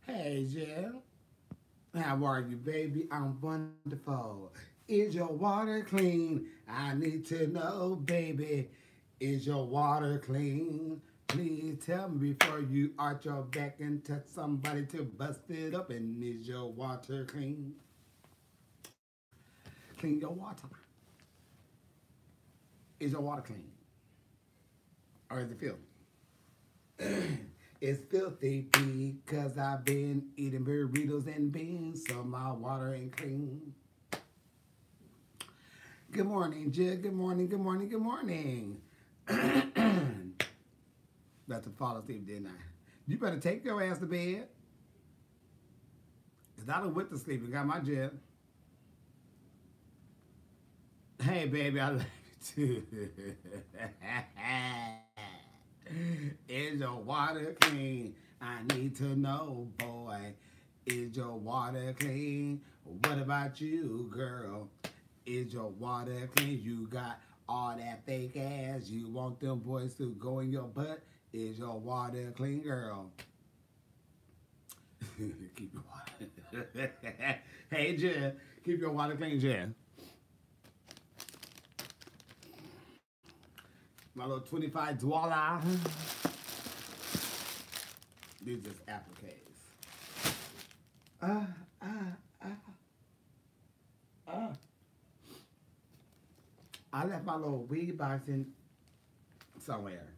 Hey, Jill. How are you, baby? I'm wonderful. Is your water clean? I need to know, baby. Is your water clean? Please tell me before you arch your back and touch somebody to bust it up. And is your water clean? Clean your water. Is your water clean? Or is it filthy? It's filthy because I've been eating burritos and beans, so my water ain't clean. Good morning, Jill. Good morning, good morning, good morning. About to fall asleep, didn't I? You better take your ass to bed. Because I done went to sleep and got my Jill. Hey, baby, I love you too. Is your water clean? I need to know, boy. Is your water clean? What about you, girl? Is your water clean? You got all that fake ass. You want them boys to go in your butt? Is your water clean, girl? Keep your water. Hey, Jen. Keep your water clean, Jen. My little 25 Dwala. These just appliques. Ah, ah, ah, ah. I left my little weed box in somewhere.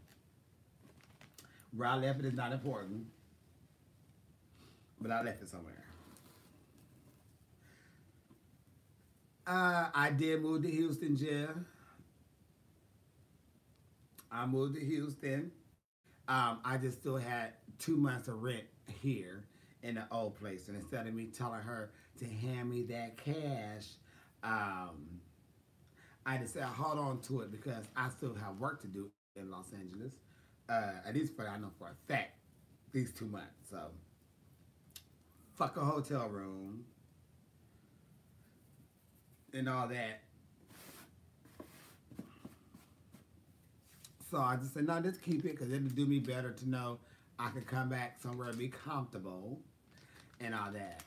Where I left it is not important, but I left it somewhere. I did move to Houston, Jill. I moved to Houston. I just still had 2 months of rent here in the old place, and instead of me telling her to hand me that cash, um, I decided hold on to it because I still have work to do in Los Angeles. At least for I know for a fact these 2 months. So fuck a hotel room and all that. So I just said, no, just keep it because it'll do me better to know I could come back somewhere and be comfortable and all that.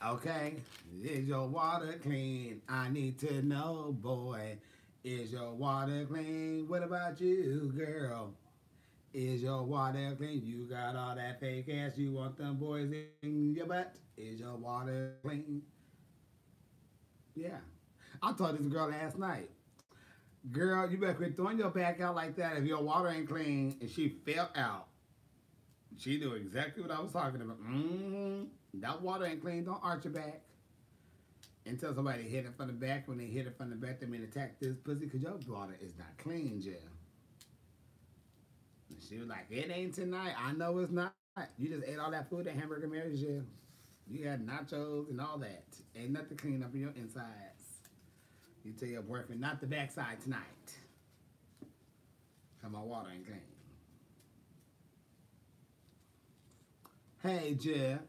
Okay, is your water clean? I need to know, boy. Is your water clean? What about you, girl? Is your water clean? You got all that fake ass. You want them boys in your butt? Is your water clean? Yeah. I told this girl last night, girl, you better quit throwing your back out like that if your water ain't clean. And she fell out. She knew exactly what I was talking about. That water ain't clean. Don't arch your back. And tell somebody to hit it from the back. When they hit it from the back, they mean attack this pussy because your water is not clean, Jill. And she was like, it ain't tonight. I know it's not. You just ate all that food at Hamburger Mary's, Jill. You had nachos and all that. Ain't nothing clean up in your insides. You tell your boyfriend, not the backside tonight. Cause my water ain't clean. Hey, Jill.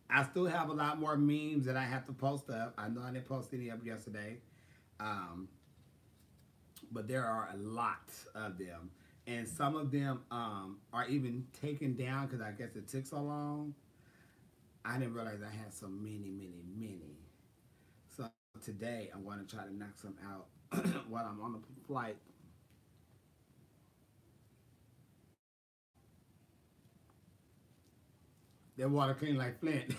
I still have a lot more memes that I have to post up. I know I didn't post any up yesterday. Um, but there are a lot of them. And some of them are even taken down because I guess it took so long. I didn't realize I had so many, many, many. So today I'm going to try to knock some out while I'm on the flight. That water clean like Flint.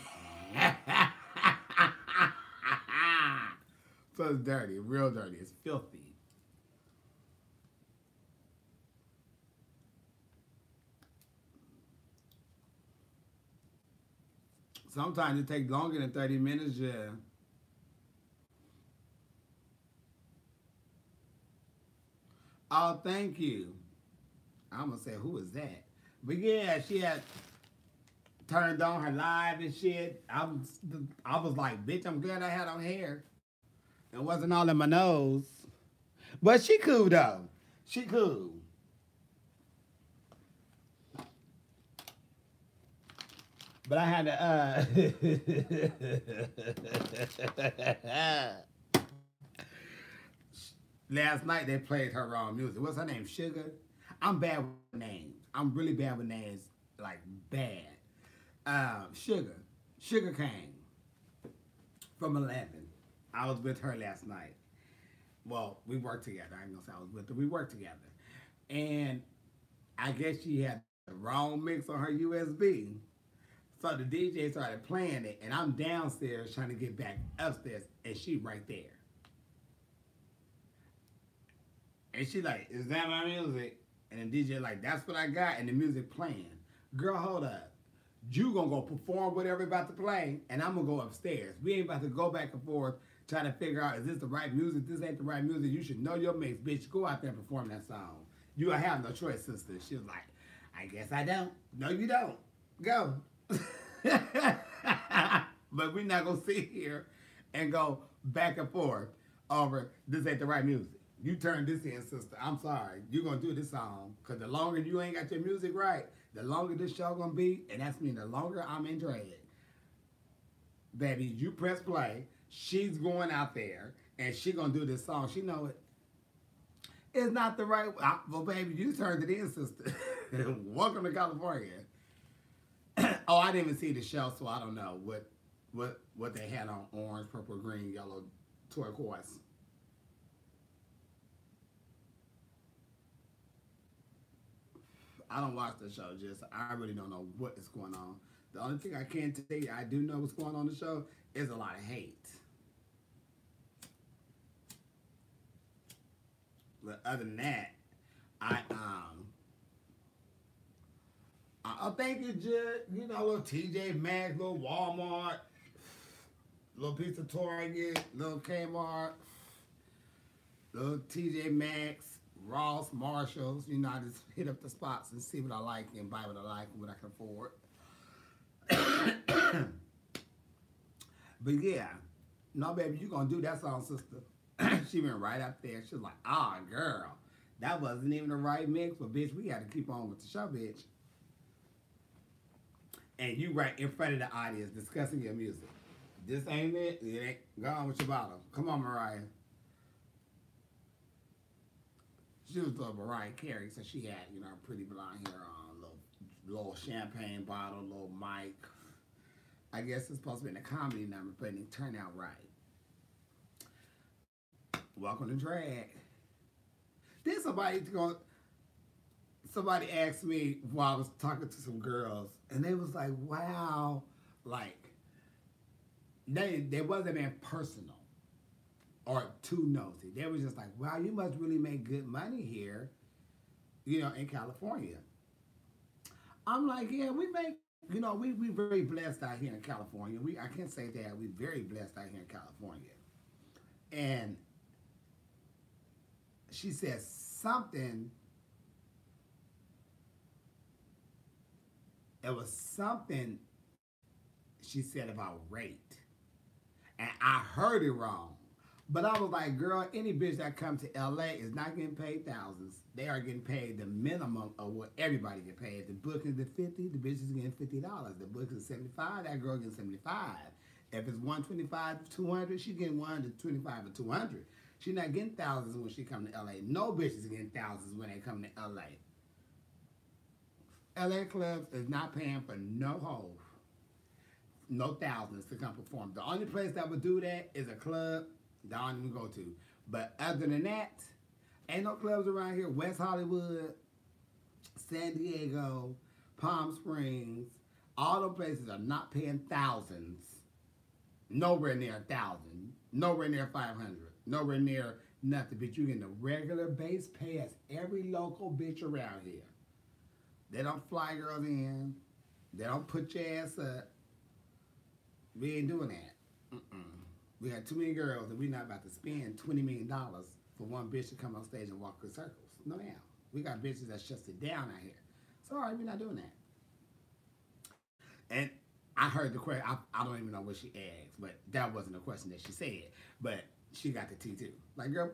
So it's dirty, real dirty. It's filthy. Sometimes it takes longer than 30 minutes, yeah. Oh, thank you. I'm gonna say, who is that? But yeah, she had turned on her live and shit. I was like, bitch, I'm glad I had on hair. It wasn't all in my nose. But she cool though. She cool. But I had to Last night they played her wrong music. What's her name? Sugar? I'm bad with names. I'm really bad with names. Like, bad. Sugar. Sugar Cane from 11. I was with her last night. Well, we worked together. I ain't gonna say I was with her. We worked together. And I guess she had the wrong mix on her USB. So the DJ started playing it, and I'm downstairs trying to get back upstairs, and she right there. And she like, is that my music? And the DJ like, that's what I got, and the music playing. Girl, hold up. You gonna go perform whatever about to play, and I'm gonna go upstairs. We ain't about to go back and forth trying to figure out, is this the right music? This ain't the right music. You should know your mix, bitch. Go out there and perform that song. You have no choice, sister. She was like, I guess I don't. No, you don't. Go. But we're not gonna sit here and go back and forth over this ain't the right music. You turn this in, sister. I'm sorry. You're gonna do this song. Cause the longer you ain't got your music right, the longer this show gonna be, and that's mean the longer I'm in drag. Baby, you press play, she's going out there, and she gonna do this song. She know it. It's not the right way. Well, baby, you turned it in, sister. Welcome to California. Oh, I didn't even see the show, so I don't know what they had on orange, purple, green, yellow, turquoise. I don't watch the show, just I really don't know what is going on. The only thing I can tell you I do know what's going on in the show is a lot of hate. But other than that, I think it's just, you know, little TJ Maxx, little Walmart, little piece of Target, little Kmart, little TJ Maxx, Ross, Marshalls. You know, I just hit up the spots and see what I like and buy what I like and what I can afford. But yeah, no, baby, you gonna do that song, sister. She went right up there. She was like, ah, girl, that wasn't even the right mix, but bitch, we got to keep on with the show, bitch. And you right in front of the audience discussing your music. This ain't it. It ain't. Go on with your bottle. Come on, Mariah. She was the Mariah Carey, so she had, you know, pretty blonde hair on, little champagne bottle, little mic. I guess it's supposed to be in a comedy number, but it didn't turn out right. Welcome to drag. Then somebody asked me while I was talking to some girls, and they was like, wow, like, they wasn't being personal or too nosy. They was just like, wow, you must really make good money here, you know, in California. I'm like, yeah, we make, you know, we very blessed out here in California. I can't say that. We very blessed out here in California. And she said something. It was something she said about rate. And I heard it wrong. But I was like, girl, any bitch that comes to LA is not getting paid thousands. They are getting paid the minimum of what everybody get paid. The booking's at 50, the bitch is getting $50. The booking's 75, that girl getting 75. If it's 125 to 200, she getting 125 to 200. She not getting thousands when she come to LA. No bitch is getting thousands when they come to LA. LA clubs is not paying for no hoe, no thousands to come perform. The only place that would do that is a club that I don't even go to. But other than that, ain't no clubs around here. West Hollywood, San Diego, Palm Springs, all those places are not paying thousands. Nowhere near 1,000. Nowhere near 500. Nowhere near nothing. But you getting a regular base pay as every local bitch around here. They don't fly girls in. They don't put your ass up. We ain't doing that. We got too many girls and we're not about to spend $20 million for one bitch to come on stage and walk in circles. No, ma'am. We got bitches that shut it down out here. Sorry, we're not doing that. And I heard the question. I don't even know what she asked, but that wasn't a question that she said. But she got the tea too. Like, girl,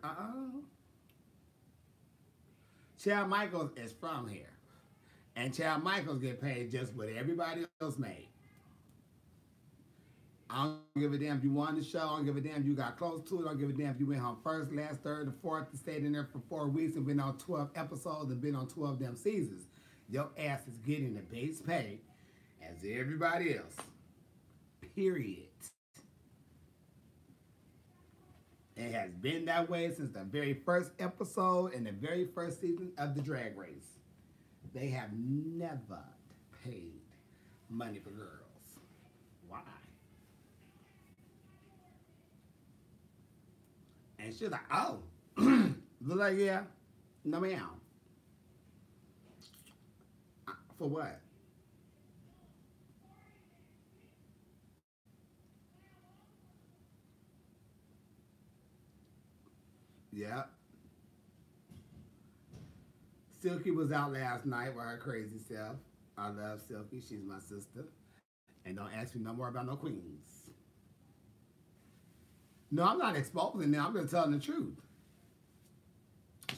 Chad Michaels is from here. And Chad Michaels get paid just what everybody else made. I don't give a damn if you won the show. I don't give a damn if you got close to it. I don't give a damn if you went home first, last, third, or fourth, and stayed in there for 4 weeks and been on 12 episodes and been on 12 damn seasons. Your ass is getting the base pay as everybody else. Period. It has been that way since the very first episode and the very first season of the Drag Race. They have never paid money for girls. Why? And she's like, oh. Look like, yeah. No, ma'am. For what? Yeah. Silky was out last night with her crazy self. I love Silky. She's my sister. And don't ask me no more about no queens. No, I'm not exposing them. I'm just telling the truth.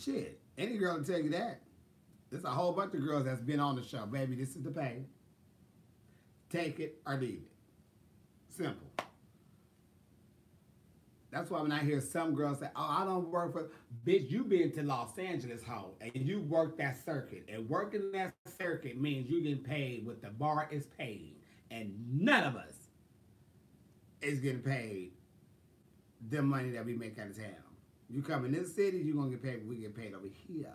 Shit. Any girl will tell you that. There's a whole bunch of girls that's been on the show. Baby, this is the pay. Take it or leave it. Simple. That's why when I hear some girls say, oh, I don't work for... Bitch, you been to Los Angeles, hoe, and you work that circuit. And working that circuit means you getting paid what the bar is paid. And none of us is getting paid the money that we make out of town. You come in this city, you're going to get paid what we get paid over here.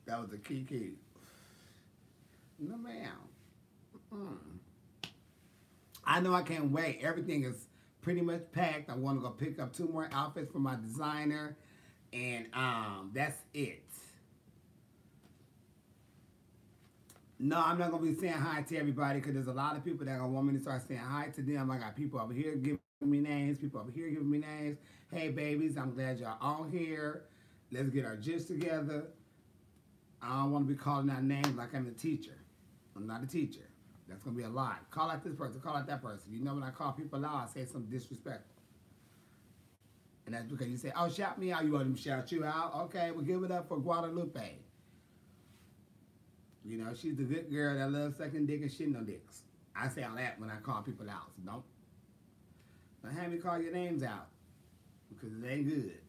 That was the key. No, ma'am. I know I can't wait. Everything is pretty much packed. I want to go pick up 2 more outfits from my designer. And that's it. No, I'm not going to be saying hi to everybody because there's a lot of people that are going to want me to start saying hi to them. I got people over here giving me names, people over here giving me names. Hey, babies, I'm glad y'all all here. Let's get our gist together. I don't want to be calling out names like I'm a teacher. I'm not a teacher. That's going to be a lie. Call out this person, call out that person. You know when I call people out, I say something disrespectful. And that's because you say, oh, shout me out. You want them to shout you out? Okay, well, give it up for Guadalupe. You know, she's the good girl that loves sucking dick and shitting on dicks. I say all that when I call people out. So don't have me call your names out because it ain't good.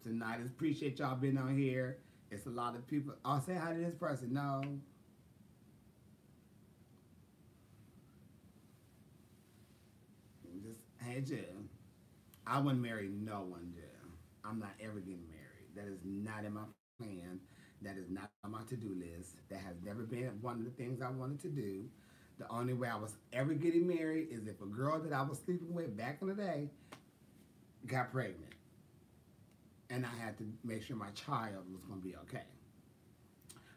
Tonight, I appreciate y'all being on here. It's a lot of people. I'll say hi to this person. No. Just, hey, Jill. I wouldn't marry no one, Jill. I'm not ever getting married. That is not in my plan. That is not on my to-do list. That has never been one of the things I wanted to do. The only way I was ever getting married is if a girl that I was sleeping with back in the day got pregnant. And I had to make sure my child was going to be okay.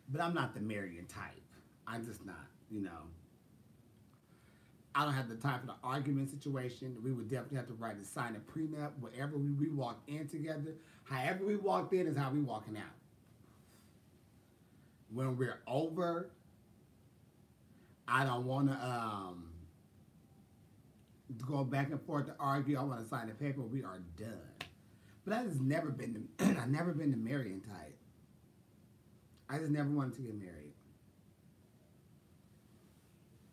But I'm not the marrying type. I'm just not, you know. I don't have the time for the argument situation. We would definitely have to write and sign a prenup wherever we walked in together. However we walked in is how we walking out. When we're over, I don't want to go back and forth to argue. I want to sign the paper. We are done. But I just never been I've never been the marrying type. I just never wanted to get married.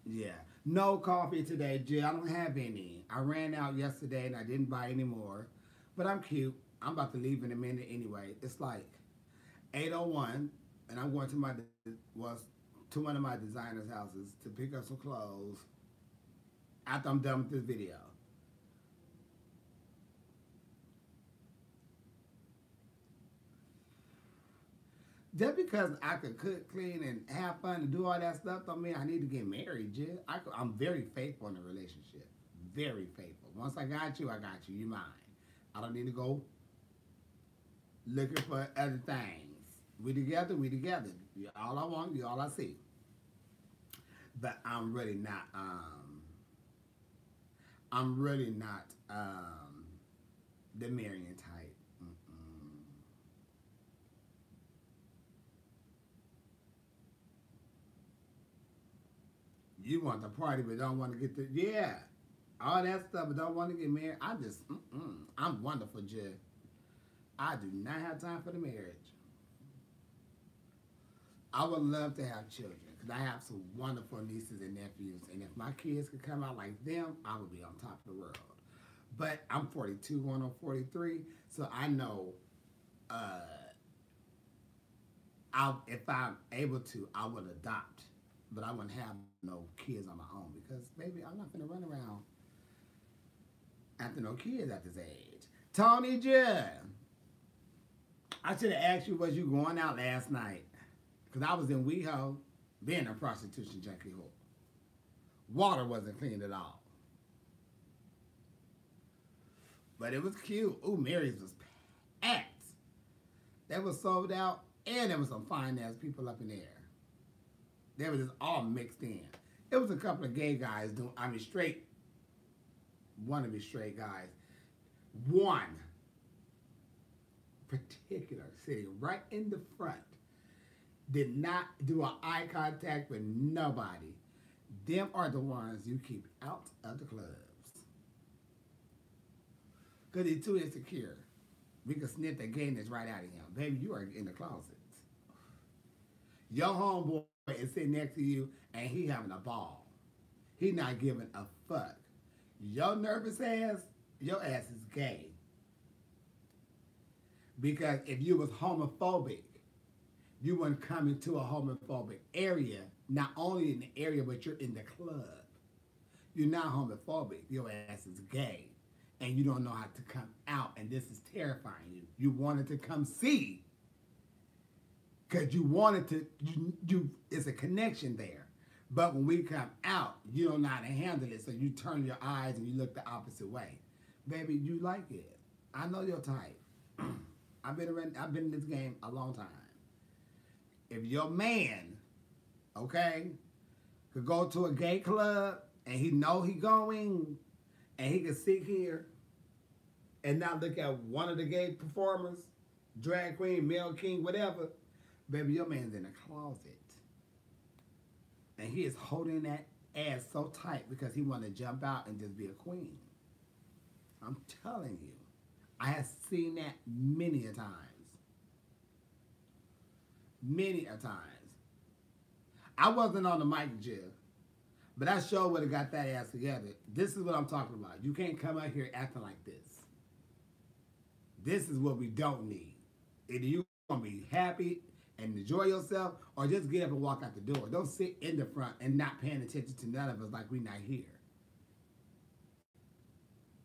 Yeah. No coffee today, Jill. I don't have any. I ran out yesterday and I didn't buy any more. But I'm cute. I'm about to leave in a minute anyway. It's like 8:01 and I'm going to one of my designer's houses to pick up some clothes after I'm done with this video. Just because I could cook, clean, and have fun and do all that stuff don't mean I need to get married, Jill. I'm very faithful in a relationship. Very faithful. Once I got you, I got you. You're mine. I don't need to go looking for other things. We together, we together. You're all I want, you're all I see. But I'm really not, the marrying type. You want the party but don't want to get the, yeah. All that stuff but don't want to get married. I'm wonderful, Jill. I do not have time for the marriage. I would love to have children Because I have some wonderful nieces and nephews, and if my kids could come out like them, I would be on top of the world. But I'm 42, going on 43, so I know uh, if I'm able to, I would adopt, but I wouldn't have no kids on my own because, baby, I'm not gonna run around after no kids at this age. Tony J, I should have asked you, was you going out last night? Because I was in WeHo, being a prostitution junkie whore. Water wasn't clean at all. But it was cute. Ooh, Mary's was packed. That was sold out, and there was some fine ass people up in there. They were just all mixed in. It was a couple of gay guys doing, I mean, straight, wannabe straight guys. One particular sitting right in the front did not do an eye contact with nobody. Them are the ones you keep out of the clubs. Because he's too insecure. We can sniff the gayness right out of him. Baby, you are in the closet. Your homeboy is sitting next to you and he having a ball. He not giving a fuck. Your nervous ass, your ass is gay. Because if you was homophobic, you wouldn't come into a homophobic area, not only in the area, but you're in the club. You're not homophobic. Your ass is gay. And you don't know how to come out, and this is terrifying you. You wanted to come see. Because you wanted to, it's a connection there. But when we come out, you don't know how to handle it, so you turn your eyes and you look the opposite way. Baby, you like it. I know your type. I've been in this game a long time. If your man, okay, could go to a gay club and he know he going and he can sit here and not look at one of the gay performers, drag queen, male king, whatever, baby, your man's in the closet. And he is holding that ass so tight because he want to jump out and just be a queen. I'm telling you. I have seen that many a times. Many a times. I wasn't on the mic, Jill, but I sure would have got that ass together. This is what I'm talking about. You can't come out here acting like this. This is what we don't need. Either you going to be happy and enjoy yourself, or just get up and walk out the door. Don't sit in the front and not paying attention to none of us like we not here.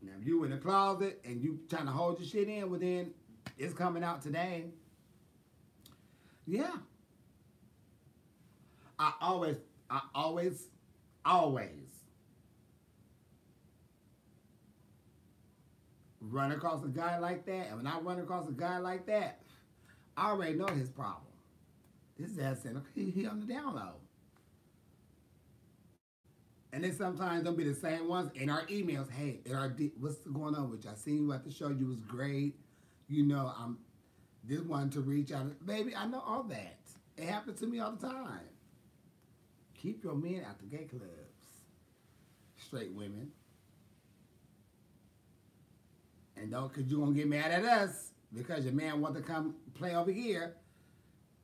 Now, if you in the closet and you trying to hold your shit in, well then, it's coming out today. Yeah. I always run across a guy like that, and when I run across a guy like that, I already know his problem. His ass he on the down low. And then sometimes they'll be the same ones in our emails. Hey, what's going on with you? I seen you at the show. You was great. You know, I'm just wanting to reach out. Baby, I know all that. It happens to me all the time. Keep your men at the gay clubs. Straight women. And don't, because you're going to get mad at us because your man want to come play over here.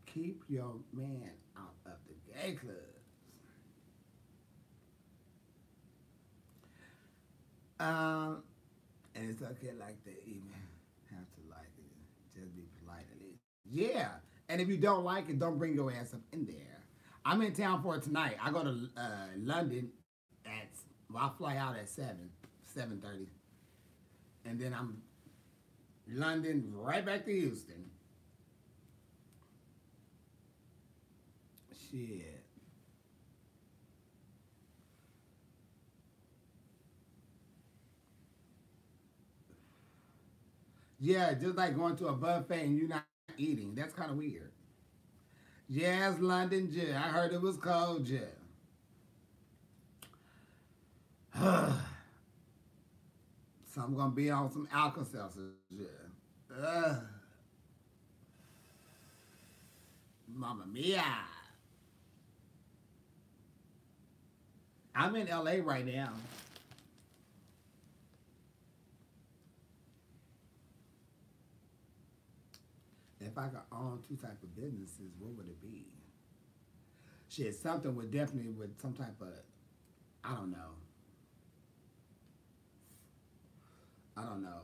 Keep your man out of the gay clubs. And it's okay like that, even have to like it. Just be polite at least. Yeah. And if you don't like it, don't bring your ass up in there. I'm in town for it tonight. I go to London I fly out at 7:30. And then I'm London right back to Houston. Shit. Yeah, just like going to a buffet and you're not eating. That's kind of weird. Yes, London Jill. I heard it was cold, Jill. So I'm going to be on some Alka-Seltzer, Jill. Mamma mia. I'm in LA right now. If I could own two types of businesses, what would it be? shit, something with definitely with some type of, I don't know. I don't know.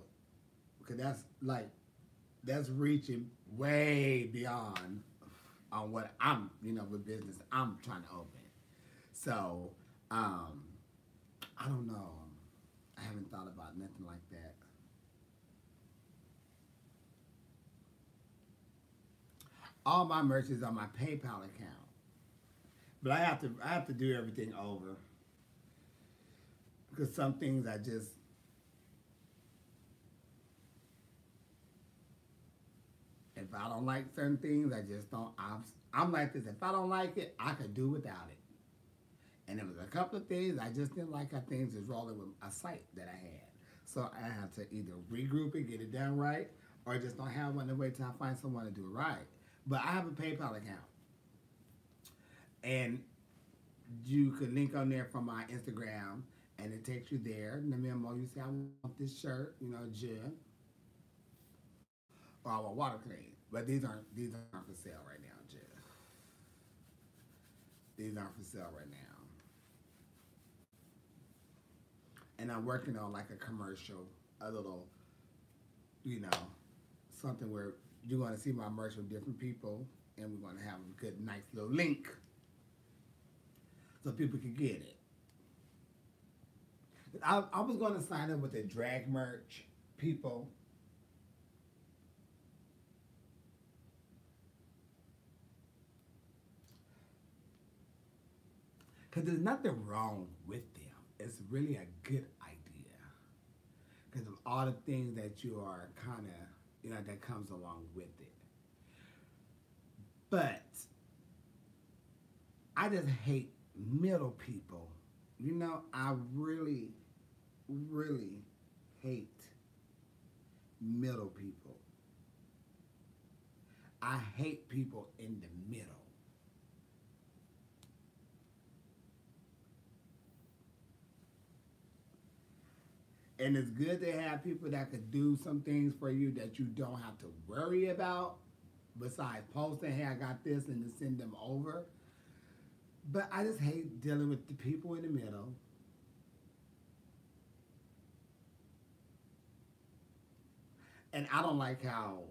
Because that's like, that's reaching way beyond on what I'm, with business I'm trying to open. So, I don't know. I haven't thought about nothing like that. All my merch is on my PayPal account, but I have to do everything over because some things I just if I don't like certain things I just don't. I'm like this. If I don't like it, I could do without it. And there was a couple of things I just didn't like how things was rolling with a site that I had. So I had to either regroup it, get it done right, or just don't have one to wait till I find someone to do it right. But I have a PayPal account, and you can link on there from my Instagram, and it takes you there. In the memo, you say, I want this shirt, Jen, or I want water clean. But these aren't for sale right now, Jen. These aren't for sale right now. And I'm working on like a commercial, a little, you know, something where you're going to see my merch with different people, and we're going to have a good, nice little link so people can get it. I was going to sign up with the drag merch people. Because there's nothing wrong with them. It's really a good idea. Because of all the things that you are kind of, that comes along with it. But I just hate middle people. I really, really hate middle people. I hate people in the middle. And it's good to have people that could do some things for you that you don't have to worry about. Besides posting, hey, I got this, and to send them over. But I just hate dealing with the people in the middle. And I don't like how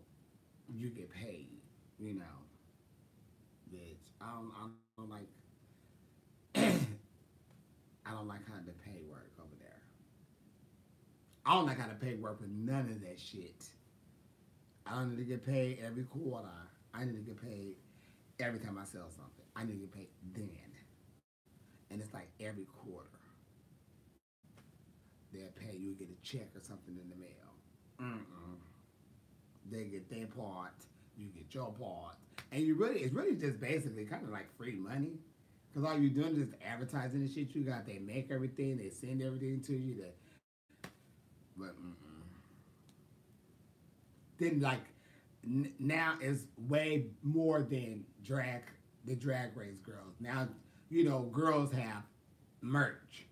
you get paid, bitch. I don't like I don't like how the pay work over there. I don't like how the pay work with none of that shit. I don't need to get paid every quarter. I need to get paid every time I sell something. I need to get paid then. And it's like every quarter. They'll pay you, get a check or something in the mail. Mm-mm. They get their part, you get your part. And it's really just basically kind of like free money. Because all you're doing is advertising the shit you got. They make everything, they send everything to you. But then like now it's way more than the drag race girls. Now, girls have merch.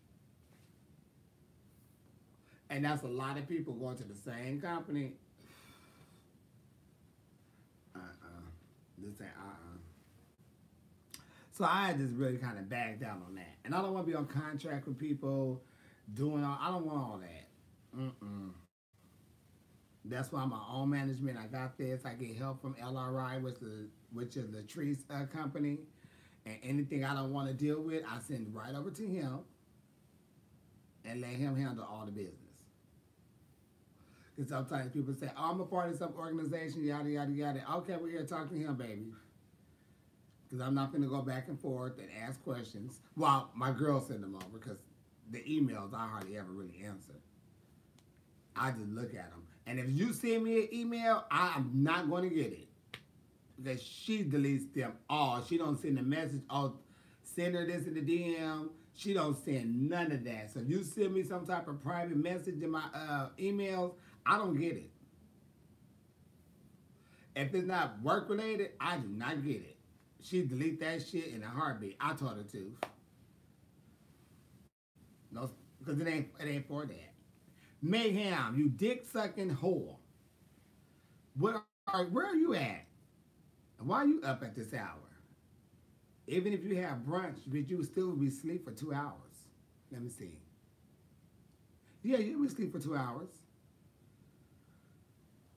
And that's a lot of people going to the same company. This ain't So I just really kind of backed down on that. And I don't want to be on contract with people I don't want all that. That's why I'm my own management. I got this. I get help from LRI, which is the trees company. And anything I don't want to deal with, I send right over to him and let him handle all the business. Because sometimes people say, oh, I'm a part of some organization, yada, yada, yada. Okay, we're here to talk to him, baby. Because I'm not going to go back and forth and ask questions. Well, my girls send them over because the emails I hardly ever really answer. I just look at them. And if you send me an email, I'm not going to get it. Because she deletes them all. She don't send a message, oh, send her this in the DM. She don't send none of that. So if you send me some type of private message in my emails, I don't get it. If it's not work related, I do not get it. She delete that shit in a heartbeat. I told her to. No, because it ain't for that. Mayhem, you dick sucking whore. Where are you at? Why are you up at this hour? Even if you have brunch, but you still be asleep for 2 hours. Let me see. Yeah, you be asleep for 2 hours.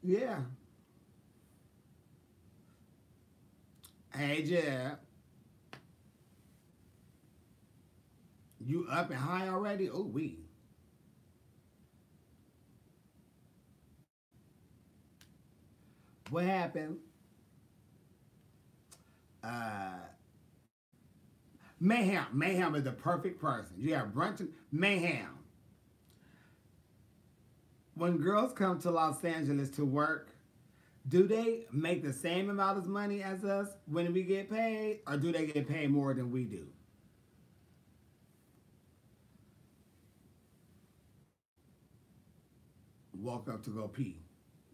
Yeah. Hey, Jeff, you up and high already? Oh, we. What happened? Uh, Mayhem. Mayhem is the perfect person. You have brunch and Mayhem. When girls come to Los Angeles to work, do they make the same amount of money as us when we get paid, or do they get paid more than we do? Walk up to go pee.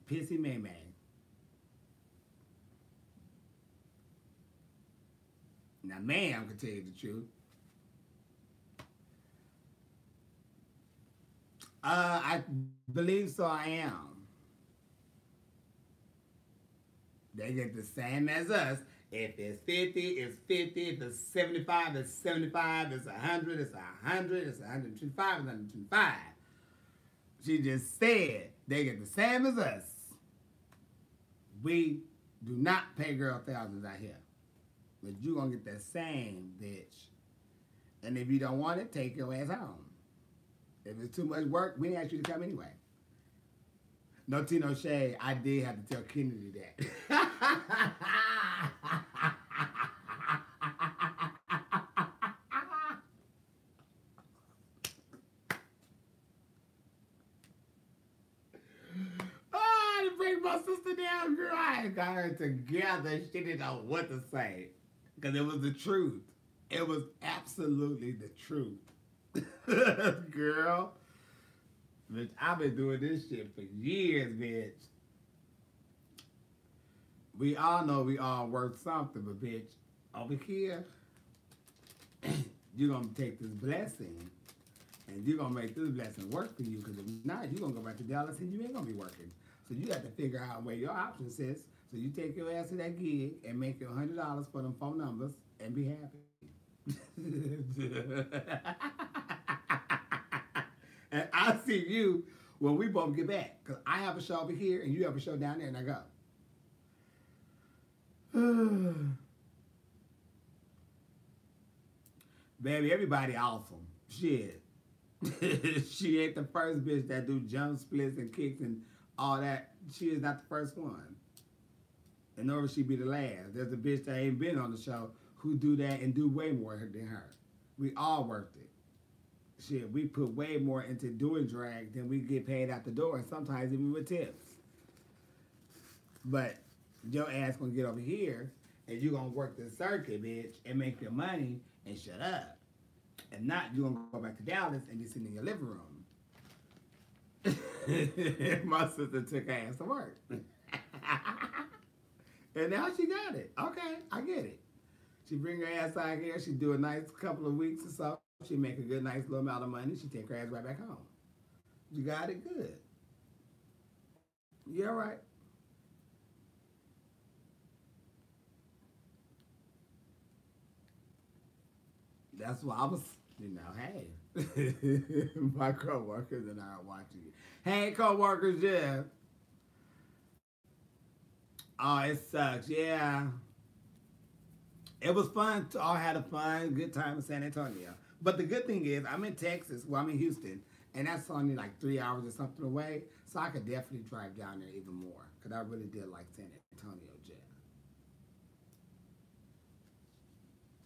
Pissy May May. Now, ma'am, can tell you the truth. I believe so. I am. They get the same as us. If it's 50, it's 50. If it's 75, it's 75. It's 100, it's 100. It's 125, it's 125. She just said they get the same as us. We do not pay girl thousands out here. But you gonna get that same, bitch. And if you don't want it, take your ass home. If it's too much work, we didn't ask you to come anyway. No tea, no shade. I did have to tell Kennedy that. Oh, to bring my sister down, girl. I got her together. She didn't know what to say. Because it was the truth. It was absolutely the truth. Girl. Bitch, I've been doing this shit for years, bitch. We all know we all worth something, but bitch, over here, you're gonna take this blessing and you're gonna make this blessing work for you, because if not, you're gonna go back to Dallas and you ain't gonna be working. So you have to figure out where your options is. So you take your ass to that gig and make your $100 for them phone numbers and be happy. And I'll see you when we both get back. Because I have a show over here and you have a show down there, and I go. Baby, everybody awesome. Shit. She ain't the first bitch that do jump splits and kicks and all that. She is not the first one. And nor she be the last. There's a bitch that ain't been on the show who do that and do way more than her. We all worked it. Shit, we put way more into doing drag than we get paid out the door, and sometimes even with tips. But your ass gonna get over here, and you gonna work the circuit, bitch, and make your money, and shut up. And not you gonna go back to Dallas and be sitting in your living room. My sister took her ass to work. And now she got it. Okay, I get it. She bring her ass out here, she do a nice couple of weeks or so. She make a good, nice little amount of money. She take her ass right back home. You got it good. You all right? That's why I was, hey. My co-workers and I are watching you. Hey, co-workers, yeah. Oh, it sucks, yeah. It was fun. All had a fun, good time in San Antonio. But the good thing is, I'm in Texas. Well, I'm in Houston, and that's only like 3 hours or something away. So I could definitely drive down there even more, because I really did like San Antonio, Jeff.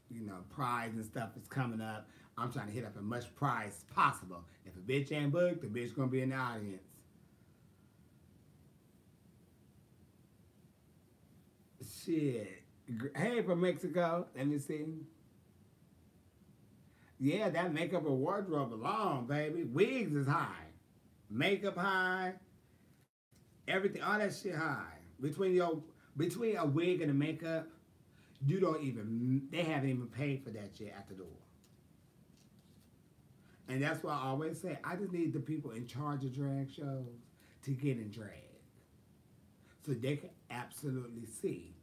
You know, prize and stuff is coming up. I'm trying to hit up as much prize as possible. If a bitch ain't booked, the bitch gonna be in the audience. Shit. Hey, from Mexico. Let me see. Yeah, that makeup and wardrobe alone, baby. Wigs is high. Makeup high. Everything, all that shit high. Between a wig and a makeup, they haven't even paid for that shit at the door. And that's why I always say, I just need the people in charge of drag shows to get in drag. So they can absolutely see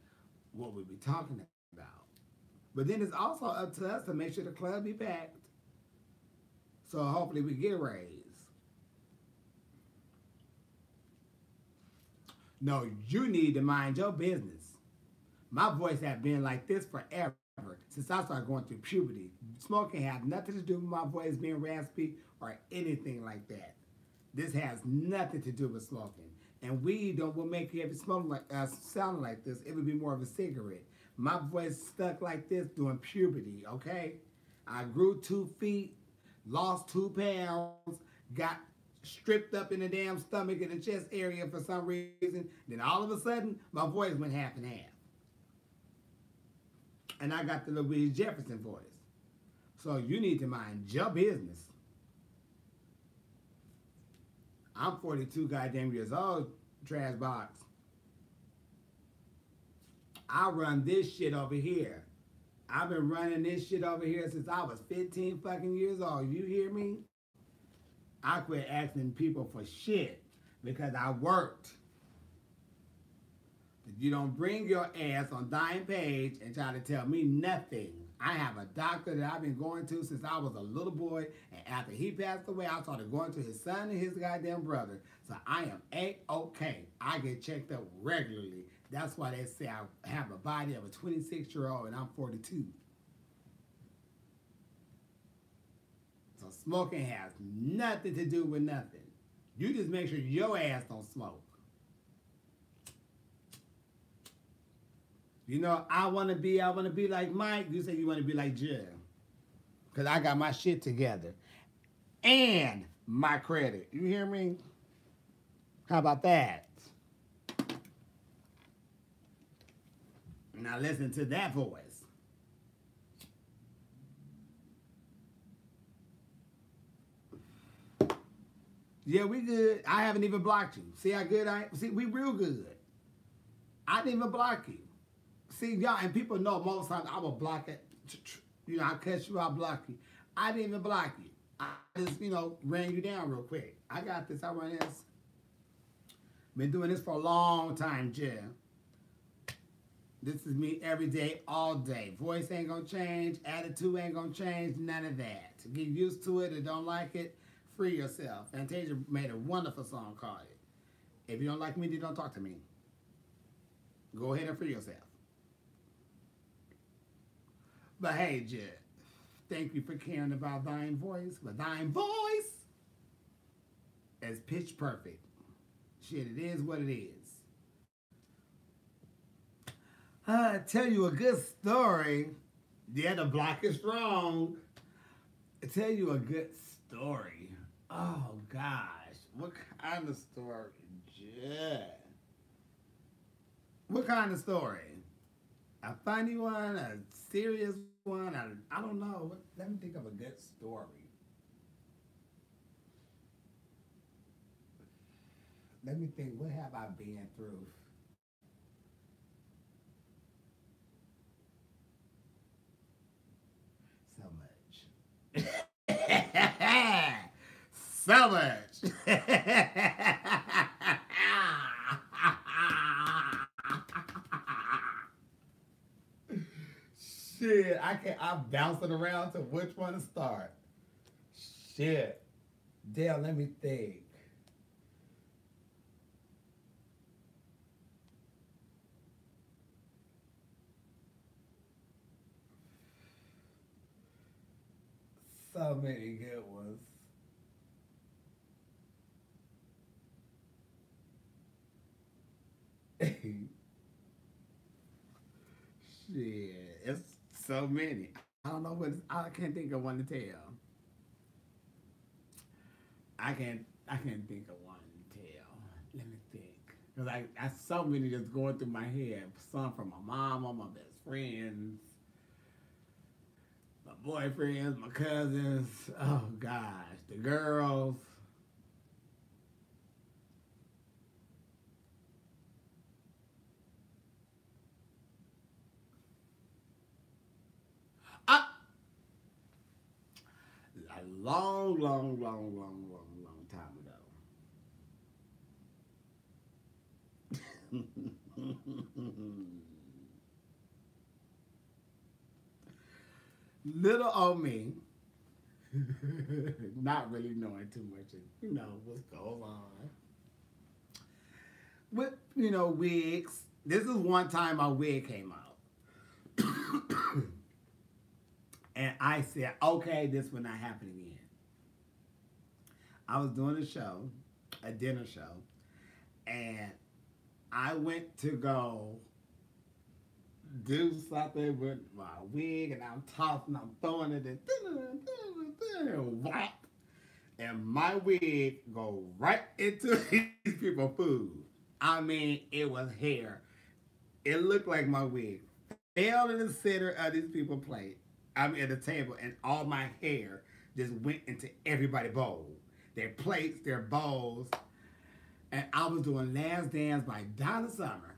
what we be talking about. But then it's also up to us to make sure the club be packed. So hopefully we get a raise. No, you need to mind your business. My voice has been like this forever since I started going through puberty. Smoking had nothing to do with my voice being raspy or anything like that. This has nothing to do with smoking. And weed will make you, if you smoke like sound like this, it would be more of a cigarette. My voice stuck like this during puberty, okay? I grew 2 feet, lost 2 pounds, got stripped up in the damn stomach and the chest area for some reason. Then all of a sudden, my voice went half and half. And I got the Louise Jefferson voice. So you need to mind your business. I'm 42 goddamn years old, trash box. I run this shit over here. I've been running this shit over here since I was 15 fucking years old. You hear me? I quit asking people for shit because I worked. You don't bring your ass on Dying Page and try to tell me nothing. I have a doctor that I've been going to since I was a little boy, and after he passed away, I started going to his son and his goddamn brother. So I am A-okay. I get checked up regularly. That's why they say I have a body of a 26-year-old and I'm 42. So smoking has nothing to do with nothing. You just make sure your ass don't smoke. You know, I wanna be like Mike. You say you wanna be like Jill. Cause I got my shit together. And my credit. You hear me? How about that? Now listen to that voice. Yeah, we good. I haven't even blocked you. See how good I am? See, we real good. I didn't even block you. See, y'all, and people know most times I will block it. You know, I cut you, I block you. I didn't even block you. I just, ran you down real quick. I got this. I run this. Been doing this for a long time, Jim. This is me every day, all day. Voice ain't gonna change. Attitude ain't gonna change. None of that. Get used to it or don't like it, free yourself. Fantasia made a wonderful song called it. If you don't like me, then don't talk to me. Go ahead and free yourself. But hey, Jed, thank you for caring about thine voice. But thine voice is pitch perfect. Shit, it is what it is. I tell you a good story. Yeah, the block is strong. I tell you a good story. Oh gosh, what kind of story, Jed? What kind of story? A funny one, a serious one? I don't know. Let me think of a good story. Let me think. What have I been through? So much. So much. Shit, I'm bouncing around to which one to start. Shit. Damn, let me think. So many good ones. Shit, it's so many. I don't know I can't think of one to tell. I can't think of one to tell. Let me think. Cause I so many just going through my head. Some from my mom, all my best friends, my boyfriends, my cousins. Oh gosh, the girls. Ah, a long, long, long, long, long, long time ago. Little old me, not really knowing too much of, what's going on. With, wigs. This is one time my wig came out. And I said, okay, this will not happen again. I was doing a dinner show, and I went to go do something with my wig, and I'm tossing, I'm throwing it, and whop, and my wig go right into these people's food. I mean, it was hair. It looked like my wig fell in the center of these people's plate. I mean, at the table, and all my hair just went into everybody's bowl. Their plates, their bowls. And I was doing Last Dance by Donna Summer.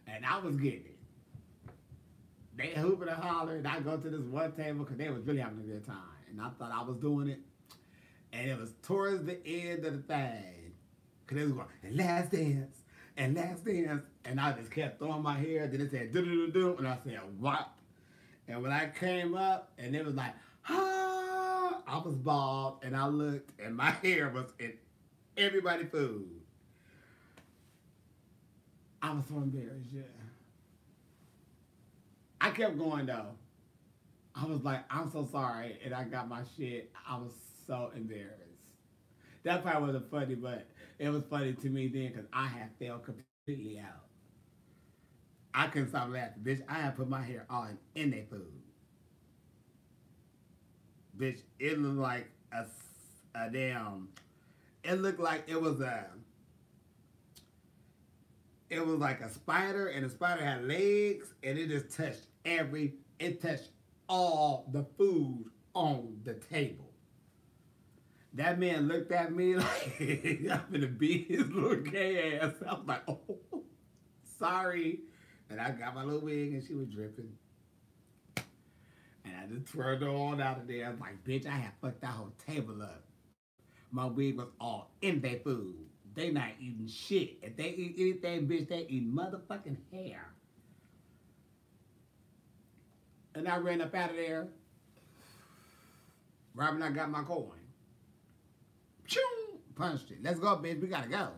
And I was getting it. They hooping and hollering, and I go to this one table because they was really having a good time. And I thought I was doing it. And it was towards the end of the thing. Because they was going, and Last Dance, and Last Dance. And I just kept throwing my hair. Then it said, do-do-do-do. And I said, what? And when I came up, and it was like, ah, I was bald, and I looked, and my hair was in everybody's food. I was so embarrassed, yeah. I kept going, though. I was like, I'm so sorry, and I got my shit. I was so embarrassed. That part wasn't funny, but it was funny to me then because I had fell completely out. I couldn't stop laughing. Bitch, I had put my hair all in their food. Bitch, it looked like a damn... It looked like it was like a spider, and the spider had legs, and it just touched it touched all the food on the table. That man looked at me like, I'm gonna beat his little gay ass. I was like, oh, sorry. And I got my little wig, and she was dripping. And I just twirled her on out of there. I was like, bitch, I had fucked that whole table up. My wig was all in their food. They not eating shit. If they eat anything, bitch, they eat motherfucking hair. And I ran up out of there. Right when I got my coin. Choo! Punched it. Let's go, bitch. We gotta go.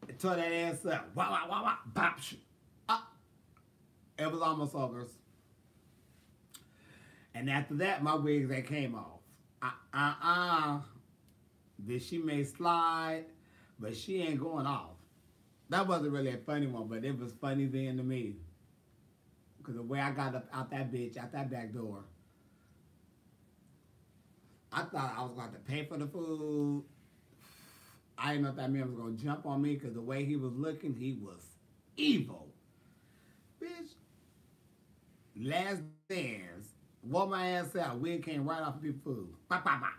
It tore that ass up. Wah, wah, wah, wah. Bop. It was almost over. And after that, my wigs, they came off. This she may slide, but she ain't going off. That wasn't really a funny one, but it was funny then to me. Because the way I got up out that bitch, out that back door, I thought I was going to have to pay for the food. I didn't know if that man was going to jump on me because the way he was looking, he was evil. Bitch, Last Dance, wore my ass out. Wig came right off of people's food. Bop, bop, bop.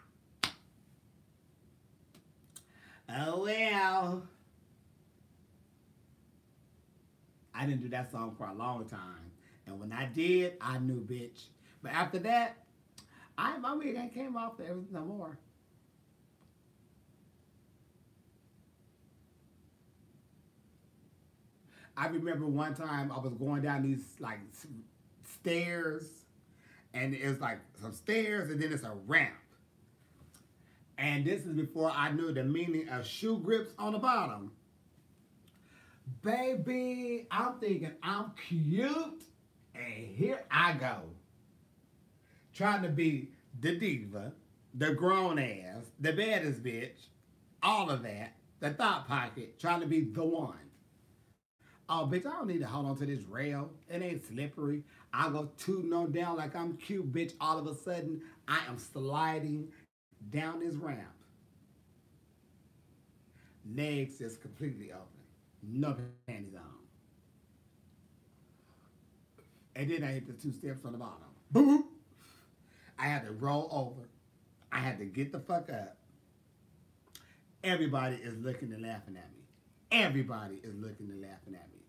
Oh, well. I didn't do that song for a long time. And when I did, I knew, bitch. But after that, my wig ain't came off there no more. I remember one time I was going down these like stairs, and it's like some stairs, and then it's a ramp. And this is before I knew the meaning of shoe grips on the bottom. Baby, I'm thinking I'm cute, and here I go. Trying to be the diva, the grown ass, the baddest bitch, all of that, the thought pocket, trying to be the one. Oh, bitch, I don't need to hold on to this rail. It ain't slippery. I go tooting on down like I'm cute, bitch. All of a sudden, I am sliding down this ramp. Legs just completely open. No panties on. And then I hit the 2 steps on the bottom. Boop! I had to roll over. I had to get the fuck up. Everybody is looking and laughing at me. Everybody is looking and laughing at me.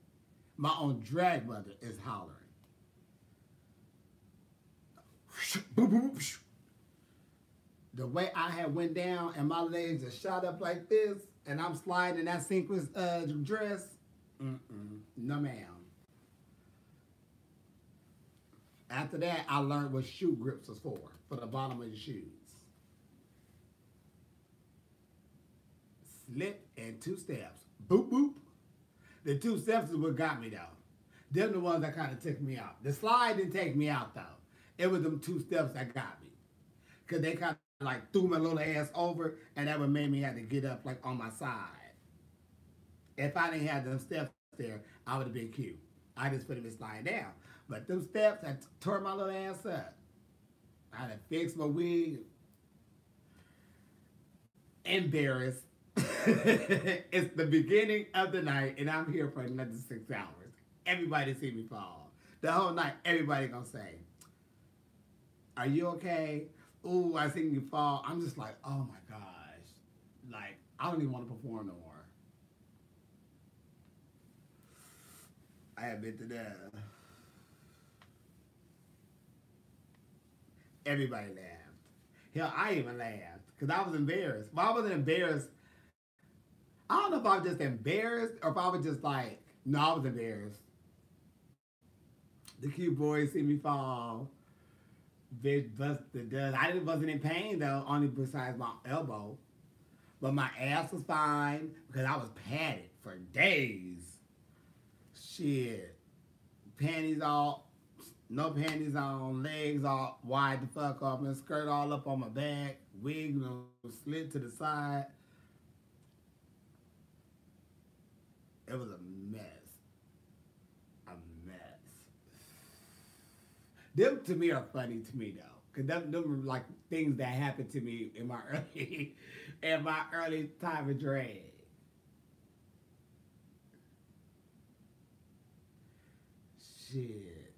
My own drag mother is hollering. The way I had went down and my legs are shot up like this, and I'm sliding in that sequence dress, no ma'am. After that, I learned what shoe grips was for the bottom of your shoes. Slip and two steps. Boop, boop. The two steps is what got me, though. Them the ones that kind of took me out. The slide didn't take me out, though. It was them two steps that got me. Because they kind of like threw my little ass over, and that would make me have to get up like on my side. If I didn't have them steps there, I would have been cute. I just put them slide down. But them steps that tore my little ass up. I had to fix my wig. Embarrassed. It's the beginning of the night, and I'm here for another 6 hours. Everybody see me fall. The whole night, everybody gonna say, "Are you okay?" Ooh, I seen you fall. I'm just like, oh my gosh. Like, I don't even want to perform no more. I admit to that. Everybody laughed. Hell, I even laughed because I was embarrassed. But I wasn't embarrassed. I don't know if I was just embarrassed or if I was just like, no, I was embarrassed. The cute boys see me fall. Bitch bust the dust. I wasn't in pain though, only besides my elbow. But my ass was fine because I was padded for days. Shit. Panties all, no panties on, legs all wide the fuck off, and skirt all up on my back, wig slid to the side. It was a mess. A mess. Them to me are funny to me though. Cause them are like things that happened to me in my early time of drag. Shit.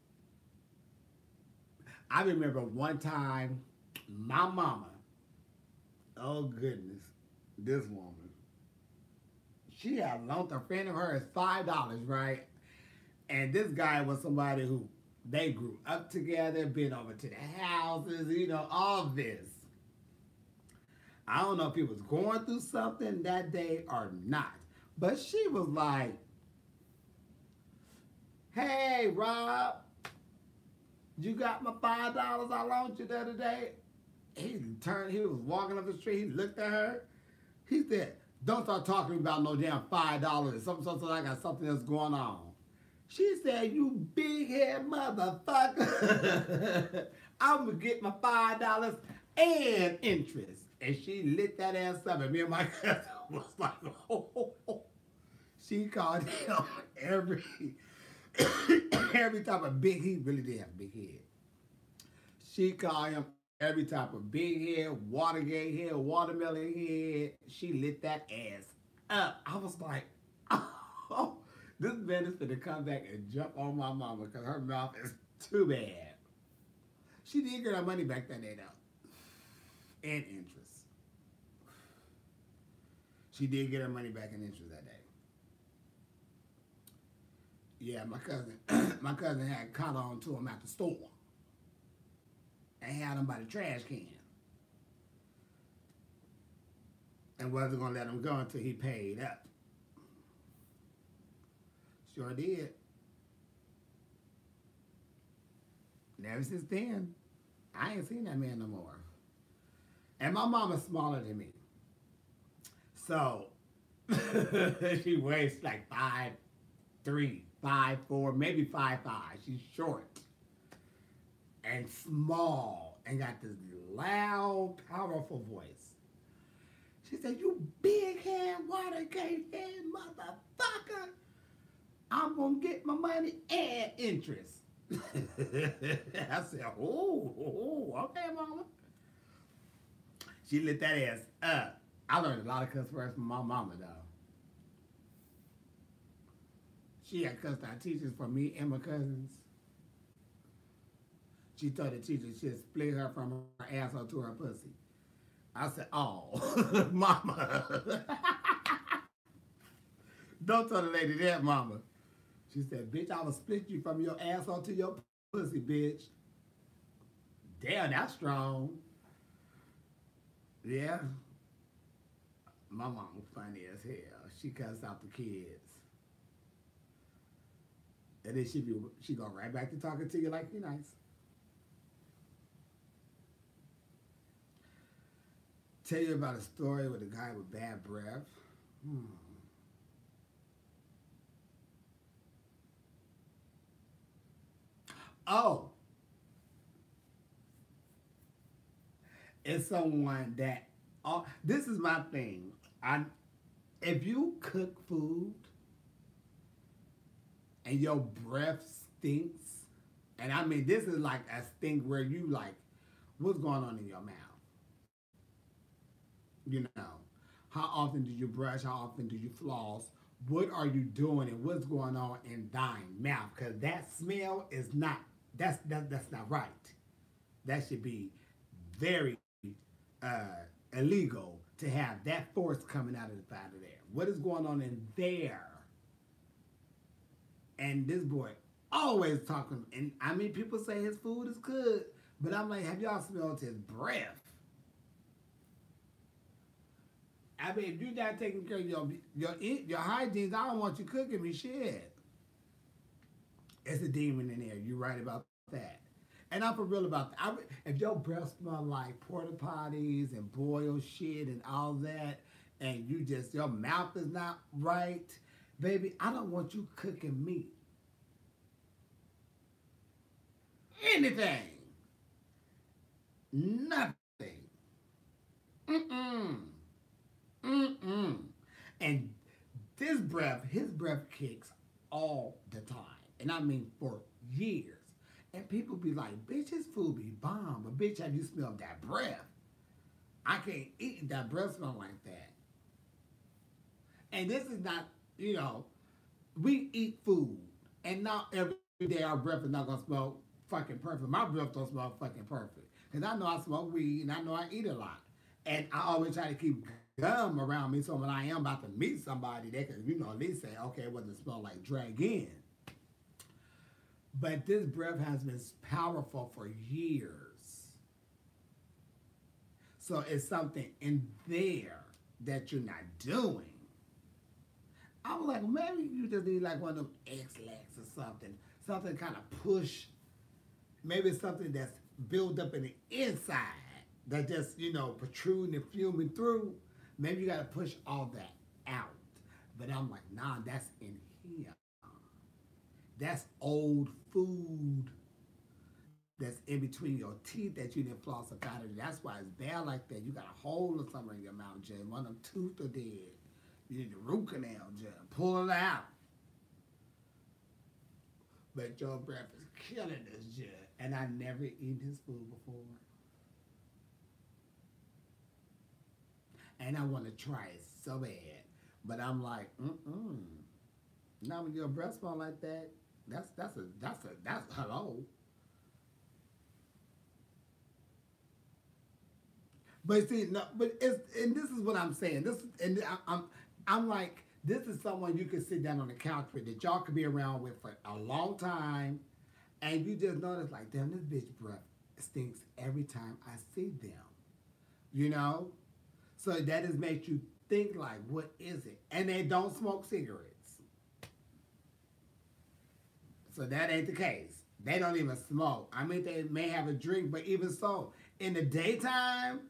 I remember one time my mama, oh goodness, this woman, she had loaned a friend of hers $5, right? And this guy was somebody who they grew up together, been over to the houses, you know, all this. I don't know if he was going through something that day or not. But she was like, "Hey, Rob, you got my $5 I loaned you the other day?" He was walking up the street, he looked at her. He said, "Don't start talking about no damn $5. Something I got something else going on." She said, "You big head motherfucker. I'm gonna get my $5 and interest." And she lit that ass up, and me and my cousin was like, oh. She called him every type of big, he really did have a big head. She called him every type of big head, Watergate head, watermelon head. She lit that ass up. I was like, oh. This man is finna come back and jump on my mama because her mouth is too bad. She did get her money back that day, though. And interest. She did get her money back in interest that day. Yeah, my cousin had caught on to him at the store. And had him by the trash can. And wasn't going to let him go until he paid up. Sure did. And ever since then, I ain't seen that man no more. And my mama's smaller than me. So, she weighs like 5'3", 5'4", maybe 5'5". She's short. And small. And got this loud, powerful voice. She said, "You big head, Watergate head motherfucker. I'm going to get my money and interest." I said, oh, okay, mama. She lit that ass up. I learned a lot of cuss words from my mama, though. She had cussed our teachers for me and my cousins. She told the teacher she'd split her from her asshole to her pussy. I said, oh, mama. Don't tell the lady that, mama. She said, "Bitch, I will split you from your asshole to your pussy, bitch." Damn, that's strong. Yeah. My mom was funny as hell. She cussed out the kids. And then she go right back to talking to you like you nice. tell you about a story with a guy with bad breath. Hmm. Oh, it's someone that. Oh, this is my thing. I if you cook food and your breath stinks, and I mean this is like a stink where you like, what's going on in your mouth? You know, how often do you brush? How often do you floss? What are you doing, and what's going on in thine mouth? Because that smell is not that's not right. That should be very illegal to have that force coming out of the out of there. What is going on in there? And this boy always talking, and I mean people say his food is good, but I'm like, have y'all smelled his breath? I mean, if you're not taking care of your hygiene, I don't want you cooking me shit. It's a demon in there. You're right about that. And I'm for real about that. If your breath smell like porta potties and boiled shit and all that, and you just your mouth is not right, baby, I don't want you cooking me anything, nothing. Mm-mm. Mm-mm. And his breath kicks all the time. And I mean for years. And people be like, bitch, his food be bomb. But bitch, have you smelled that breath? I can't eat that breath smell like that. And this is not, you know, we eat food. And not every day our breath is not going to smell fucking perfect. My breath don't smell fucking perfect. Because I know I smoke weed and I know I eat a lot. And I always try to keep gum around me so when I am about to meet somebody, they can, you know, at least say, okay, it doesn't smell like drag in. But this breath has been powerful for years. So it's something in there that you're not doing. I was like, maybe you just need like one of them X-Lax or something. Something kind of push. Maybe it's something that's built up in the inside that just, you know, protruding and fuming through. Maybe you got to push all that out. But I'm like, nah, that's in here. That's old food that's in between your teeth that you didn't floss up out of it. That's why it's bad like that. You got a hole or something in your mouth, Jay. One of them tooth are dead. You need the root canal, Jay. Pull it out. But your breath is killing us, Jay. And I never eaten his food before. And I want to try it so bad. But I'm like, Now when your breath smell like that, that's hello. But see, no, but it's and this is what I'm saying. This and I'm like, this is someone you can sit down on the couch with that y'all could be around with for a long time, and you just notice like, damn, this bitch breath stinks every time I see them. You know, so that just makes you think like, what is it? And they don't smoke cigarettes, so that ain't the case. They don't even smoke. I mean, they may have a drink, but even so, in the daytime,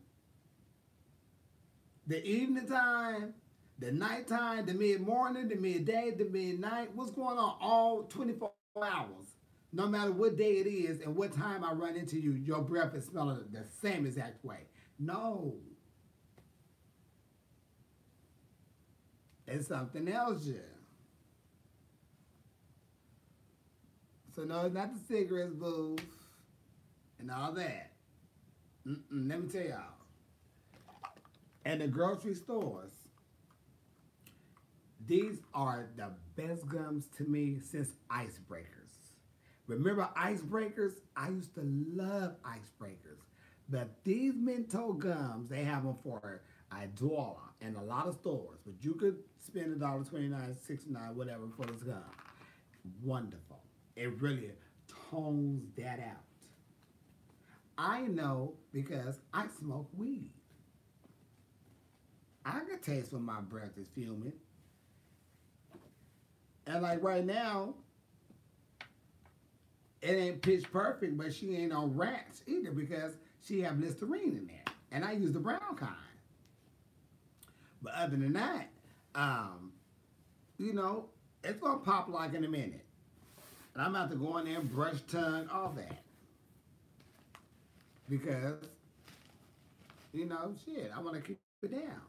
the evening time, the nighttime, the mid morning, the midday, the midnight. What's going on all 24 hours? No matter what day it is and what time I run into you, your breath is smelling the same exact way. No. It's something else, yeah. So no, it's not the cigarettes, boo, and all that. Let me tell y'all. And the grocery stores, these are the best gums to me since icebreakers. Remember icebreakers? I used to love icebreakers. But these menthol gums, they have them for $1 in a lot of stores. But you could spend $1.29, $1.69, whatever for this gum. Wonderful. It really tones that out. I know because I smoke weed. I can taste when my breath is fuming. And like right now, it ain't pitch perfect, but she ain't on rats either because she have Listerine in there. And I use the brown kind. But other than that, um, you know, it's gonna pop like in a minute. And I'm about to go in there and brush tongue, all that. Because, shit, I wanna keep it down.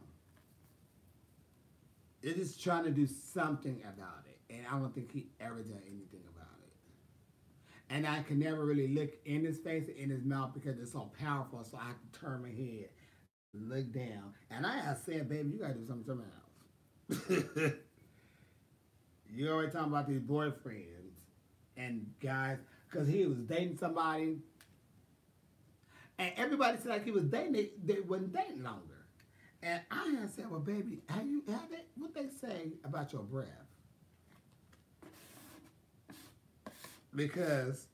It is trying to do something about it. And I don't think he ever done anything about it. And I can never really look in his face or in his mouth because it's so powerful. So I have to turn my head, look down. And I have said, baby, you gotta do something else. You already talking about these boyfriends and guys, because he was dating somebody, and everybody said like he was dating, they wasn't dating longer. And I had said, well, baby, have it? What they say about your breath? Because,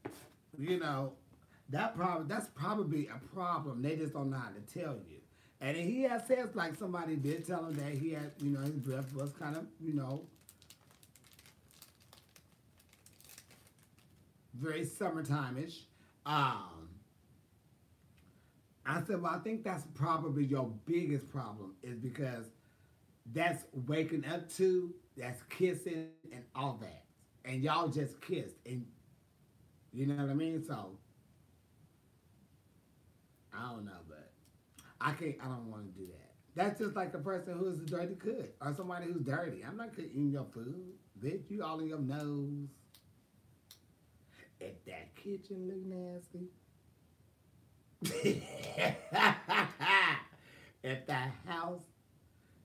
that's probably a problem. They just don't know how to tell you. And he had said like somebody did tell him that he had, his breath was kind of, very summertime-ish. I said, well, I think that's probably your biggest problem is because that's waking up to, that's kissing and all that. And y'all just kissed. And you know what I mean? So, I don't know, but I don't want to do that. That's just like a person who is a dirty cook or somebody who's dirty. I'm not cooking your food. Bitch, you all in your nose. If that kitchen look nasty. If the house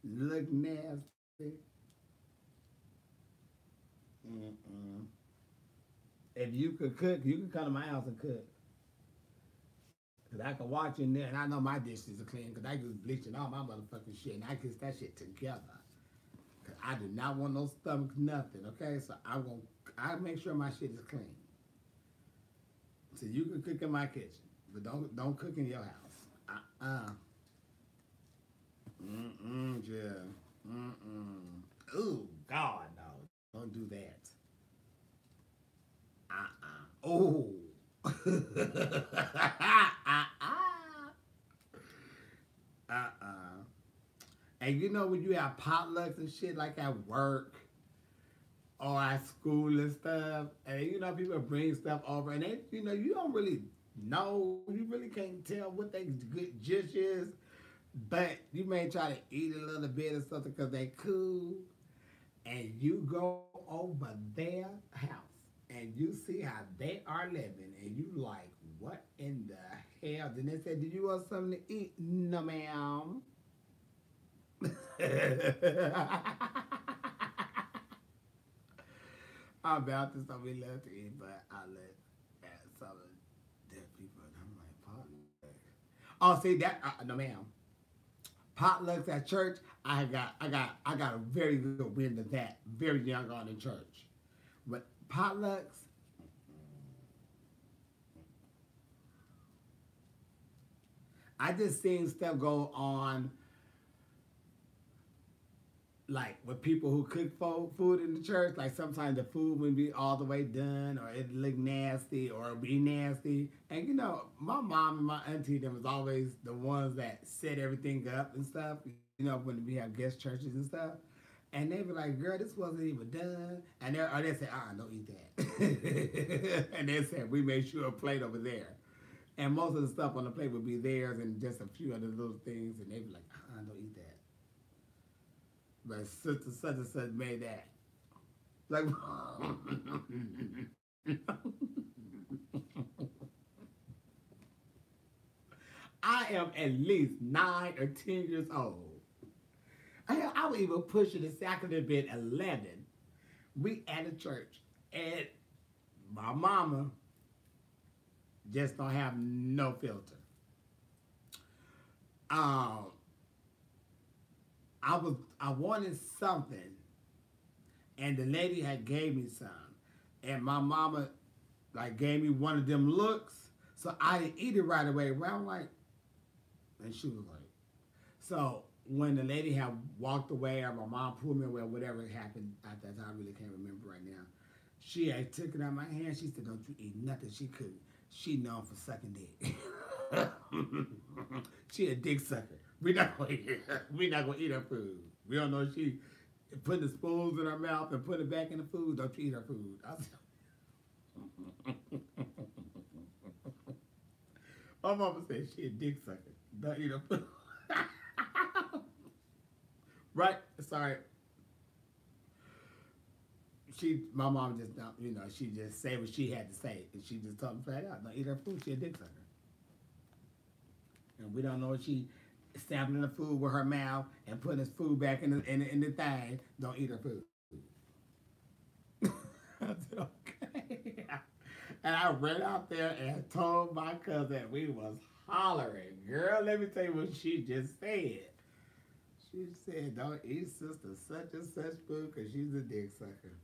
look nasty. Mm-mm. If you could cook, you can come to my house and cook. Because I can watch in there and I know my dishes are clean because I use bleach and all my motherfucking shit and I kiss that shit together. Because I do not want no stomach, nothing, okay? So I make sure my shit is clean. So you can cook in my kitchen, but don't cook in your house. Jill. Ooh, God, no. Don't do that. Oh. And when you have potlucks and shit like at work or at school and stuff, and people bring stuff over, and they, you don't really know, you really can't tell what they good dish is, but you may try to eat a little bit or something because they cool, and you go over their house and you see how they are living, and you like, what in the hell? Then they said, did you want something to eat? No, ma'am. I'm about to stuff we love to eat, but I let some of dead people, and I'm like, potluck. Oh, see that? No, ma'am. Potlucks at church. I got a very good win of that. Very young on in church, but potlucks. I just seen stuff go on like with people who cook food in the church, like sometimes the food wouldn't be all the way done, or it look nasty, or it be nasty. And my mom and my auntie, them was always the ones that set everything up and stuff. When we have guest churches and stuff, and they be like, "Girl, this wasn't even done," and they say, don't eat that." And they said, "We made sure a plate over there." And most of the stuff on the plate would be theirs, and just a few other little things, and they be like, don't eat that. But sister such and such made that. Like, I am at least 9 or 10 years old. I would even push it and say I could have been 11. We at a church, and my mama just don't have no filter. Um, I wanted something, and the lady had gave me some, and my mama like gave me one of them looks, so I didn't eat it right away. Well, I'm like, and she was like, so when the lady had walked away, or my mom pulled me away, or whatever happened at that time, I really can't remember right now. She had took it out of my hand. She said, "Don't you eat nothing." She couldn't. She known for sucking dick. She a dick sucker. We not gonna eat her food. We don't know if she putting the spoons in her mouth and putting it back in the food. Don't you eat her food? My mama said she a dick sucker. Don't eat her food. Right? Sorry. My mom just don't, she just say what she had to say, and she just told me flat out, don't eat her food. She a dick sucker. And we don't know if she sampling the food with her mouth and putting his food back in the thing. Don't eat her food. I said, okay. And I ran out there and told my cousin we was hollering. Girl, let me tell you what she just said. She said, don't eat sister such and such food because she's a dick sucker.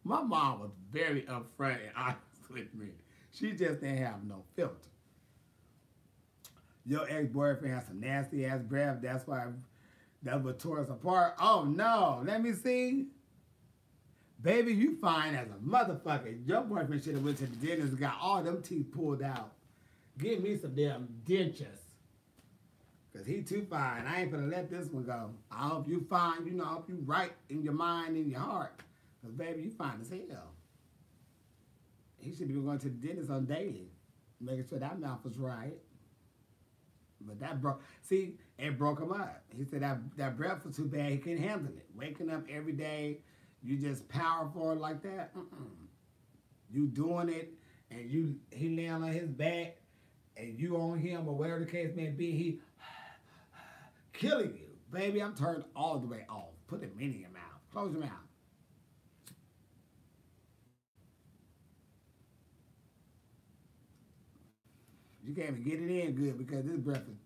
My mom was very upfront and honest with me. She just didn't have no filter. Your ex-boyfriend has some nasty ass breath. That's why that would tore us apart. Oh no, let me see. Baby, you fine as a motherfucker. Your boyfriend should have went to the dentist and got all them teeth pulled out. Give me some damn dentures. Because he too fine. I ain't gonna let this one go. I hope you fine. I hope you right in your mind and your heart. Because, baby, you fine as hell. He should be going to the dentist on daily. Making sure that mouth was right. But that broke... See, it broke him up. He said that breath was too bad. He couldn't handle it. Waking up every day, you just powerful like that. You doing it, and he laying on his back, and you on him, or whatever the case may be, he killing you. Baby, I'm turned all the way off. Put a mini in your mouth. Close your mouth. You can't even get it in good because this breath is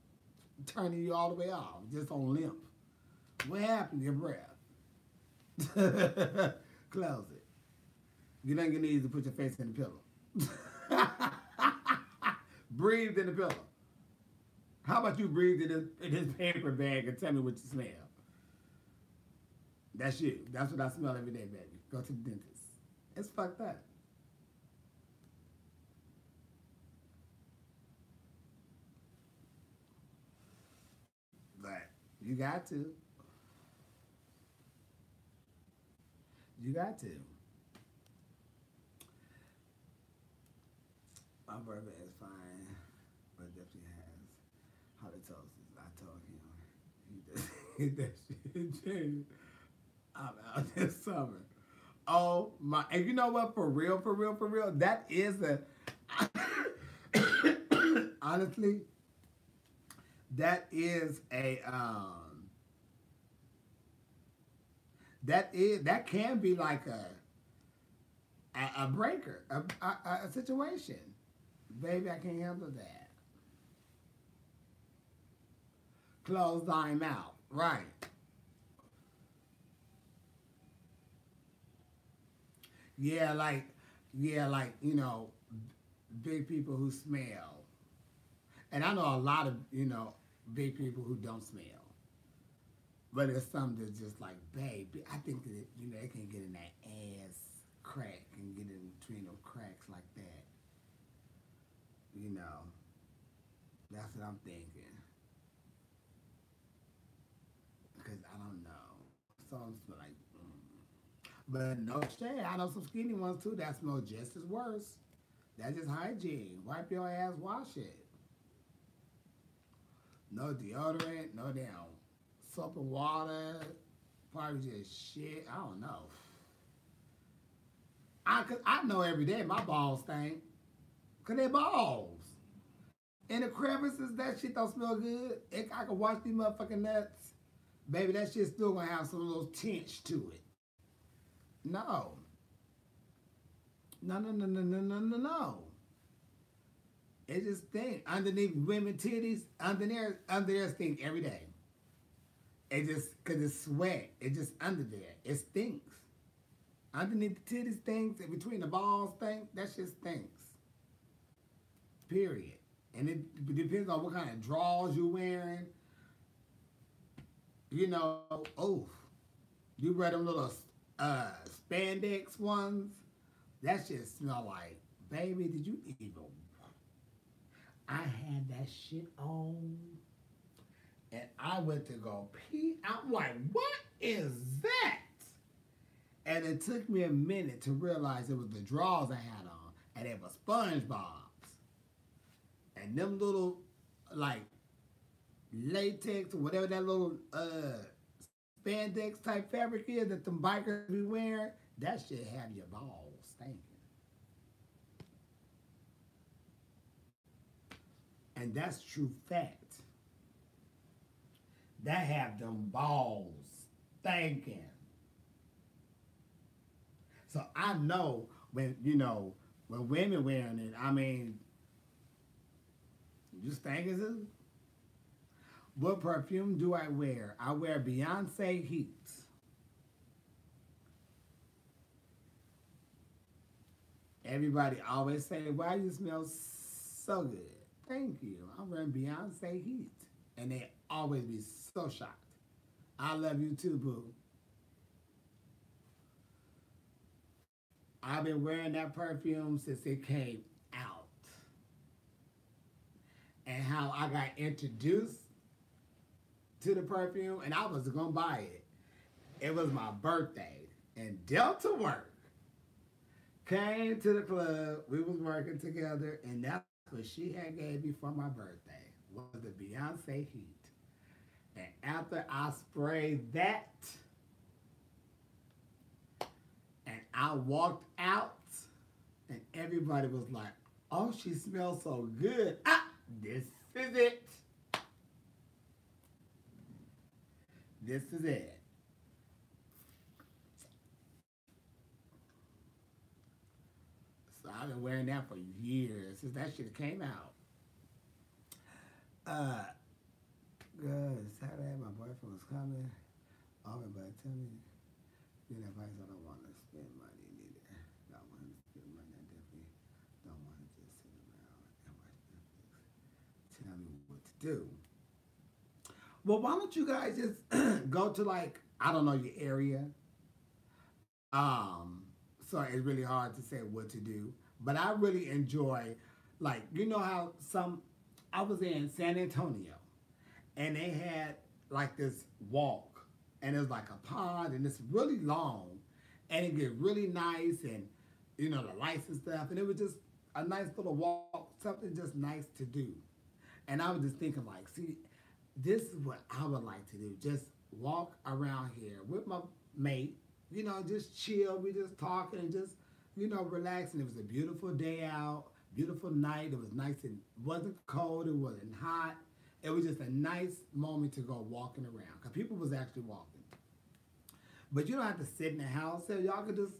turning you all the way off, just on limp. What happened to your breath? Close it. Get on your knees and put your face in the pillow. Breathe in the pillow. How about you breathe in this paper bag and tell me what you smell? That's you. That's what I smell every day, baby. Go to the dentist. It's fucked up. But you got to. You got to. My brother is fine, but definitely has halitosis. I told him he that shit changed. I'm out this summer. Oh my! And you know what? For real, that is a honestly, that can be like a breaker, a situation. Baby, I can't handle that. Close thy mouth. Right. Yeah, like, big people who smell. And I know a lot of, big people who don't smell. But there's some that's just like, baby, I think that, they can get in that ass crack and get in between those cracks like that. That's what I'm thinking. Because I don't know. Some smell like, But no shade. I know some skinny ones too that smell just as worse. That's just hygiene. Wipe your ass, wash it. No deodorant, no damn soap and water. Probably just shit. I don't know. Cause I know every day my balls stink. Cause they balls. In the crevices, that shit don't smell good. I can wash these motherfucking nuts. Baby, that shit still gonna have some little tinge to it. No. No. It just stink. Underneath women titties, under there stink every day. It just, cause it's sweat. It just under there. It stinks. Underneath the titties stinks, and between the balls stink, that shit stinks. Period. And it depends on what kind of drawers you're wearing. Oh, you wear them little spandex ones. That shit smell like, baby, did you even? I had that shit on, and I went to go pee. I'm like, what is that? And it took me a minute to realize it was the drawers I had on, and it was SpongeBob's. And them little, like, latex or whatever that little spandex type fabric is that them bikers be wearing, that shit have your balls stinking. And that's true fact. That have them balls stinking. So I know when, when women wearing it, I mean, you stink as a. What perfume do I wear? I wear Beyonce Heat. Everybody always say, why you smell so good? Thank you. I'm wearing Beyonce Heat. And they always be so shocked. I love you too, boo. I've been wearing that perfume since it came out. And how I got introduced to the perfume, and I was gonna buy it. It was my birthday, and Delta Work came to the club. We was working together, and that's what she had gave me for my birthday was the Beyonce Heat. And after I sprayed that, and I walked out, and everybody was like, "Oh, she smells so good. Ah, this is it. This is it." So I've been wearing that for years since that shit came out. Uh, Good. Saturday, my boyfriend was coming over, but tell me, get advice. I don't want to spend money neither. Don't want to spend money. I definitely don't want to just sit around and watch Netflix. Tell me what to do. Well, why don't you guys just go to, like, I don't know, your area. Um, so it's really hard to say what to do. But I really enjoy, like, how I was in San Antonio, and they had like this walk, and it was like a pond, and it's really long, and it get really nice, and the lights and stuff, and it was just a nice little walk, something just nice to do. And I was just thinking, like, see, this is what I would like to do. Just walk around here with my mate, just chill. We just talking and just, relaxing. It was a beautiful day out, beautiful night. It was nice and wasn't cold. It wasn't hot. It was just a nice moment to go walking around because people was actually walking. But you don't have to sit in the house. So y'all could just,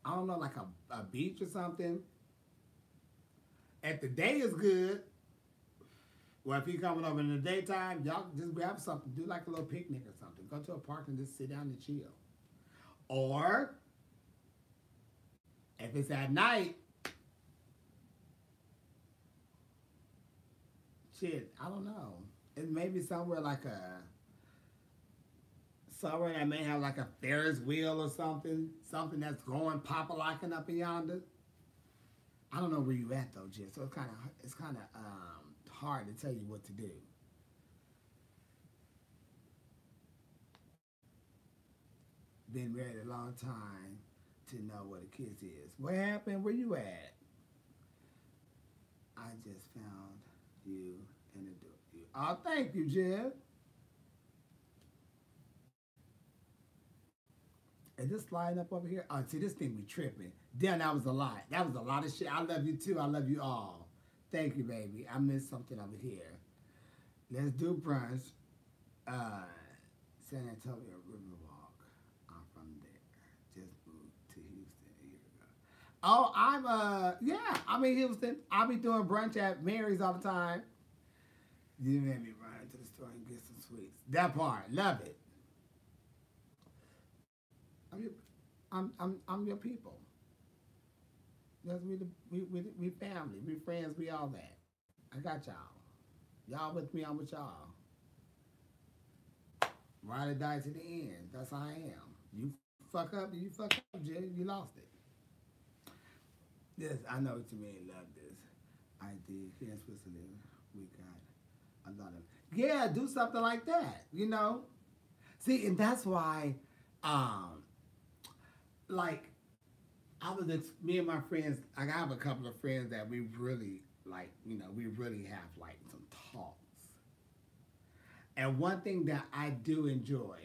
I don't know, like a beach or something. If the day is good, well, if you're coming over in the daytime, y'all can just grab something, do like a little picnic or something. Go to a park and just sit down and chill. Or, if it's at night, shit, I don't know. It may be somewhere that may have like a Ferris wheel or something that's going pop-a-locking up in yonder. I don't know where you at though, Jim. So it's kind of hard to tell you what to do. Been married a long time to know what a kiss is. What happened? Where you at? I just found you and adore you. Oh, thank you, Jim. And this sliding up over here. Oh, see, this thing be tripping. Damn, that was a lot. That was a lot of shit. I love you too. I love you all. Thank you, baby. I missed something over here. Let's do brunch. Uh, San Antonio Riverwalk. I'm from there. Just moved to Houston a year ago. Oh, yeah, I'm in Houston. I'll be doing brunch at Mary's all the time. You made me run to the store and get some sweets. That part, love it. I'm your, I'm your people. That's we family, we friends, we all that. I got y'all. Y'all with me, I'm with y'all. Ride or die to the end. That's how I am. You fuck up, Jay. You lost it. Yes, I know what you mean. Love this. I did. Here in Switzerland, we got a lot of. Yeah, do something like that. See, and that's why, um, like me and my friends. Like, I have a couple of friends that we really like. We really have like some talks. And one thing that I do enjoy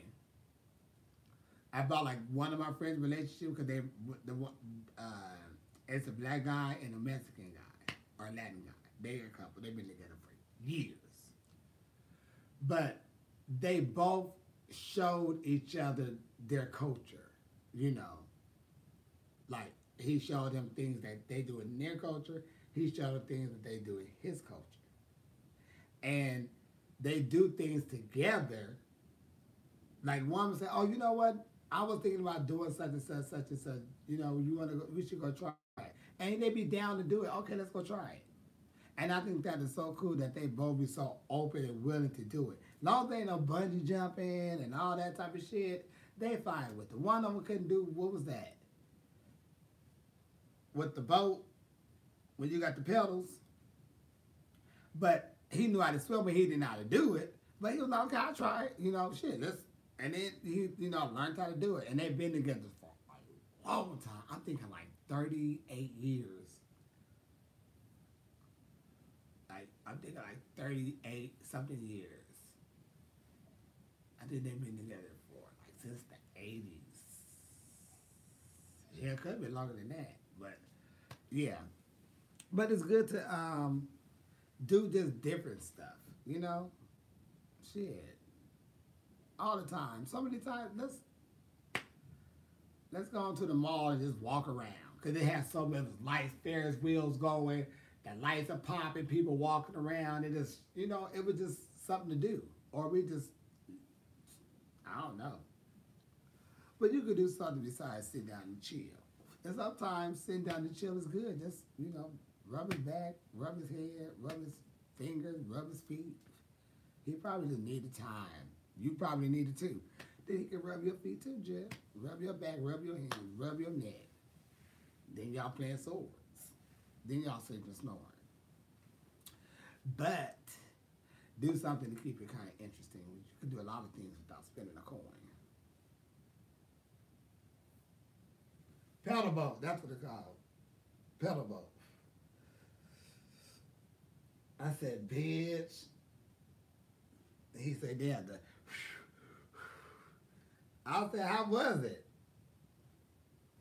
about like one of my friends' relationship because the one it's a black guy and a Mexican guy or a Latin guy. They're a couple. They've been together for years, but they both showed each other their culture. You know, like he showed them things that they do in their culture. He showed them things that they do in his culture, and they do things together. Like one would say, "Oh, you know what? I was thinking about doing such and such, such and such. You want to go? We should go try it." And they be down to do it. Okay, let's go try it. And I think that is so cool that they both be so open and willing to do it. Long as they ain't no bungee jumping and all that type of shit, they fine with it. One of them couldn't do what was that? With the boat when you got the pedals, but he knew how to swim, but he didn't know how to do it. But he was like, okay, I'll try it. Shit, let's. And then he, learned how to do it. And they've been together for a long time. I'm thinking like 38 years. I'm thinking like 38 something years. I think they've been together for like since the 80s. Yeah, it could have been longer than that. But yeah. But it's good to do just different stuff, Shit. All the time. So many times, let's go into the mall and just walk around. Because it has so many lights, Ferris wheels going, the lights are popping, people walking around. It just, it was just something to do. Or we just, I don't know. But you could do something besides sit down and chill. And sometimes sitting down and chill is good. Just, rub his back, rub his head, rub his fingers, rub his feet. He probably just needed time. You probably need it too. Then he can rub your feet too, Jeff. Rub your back, rub your hands, rub your neck. Then y'all playing swords. Then y'all sleeping snoring. But do something to keep it kind of interesting. You can do a lot of things without spending a coin. Pedal boat, that's what it's called. Pedal boat. I said, bitch. He said, yeah, I said, how was it?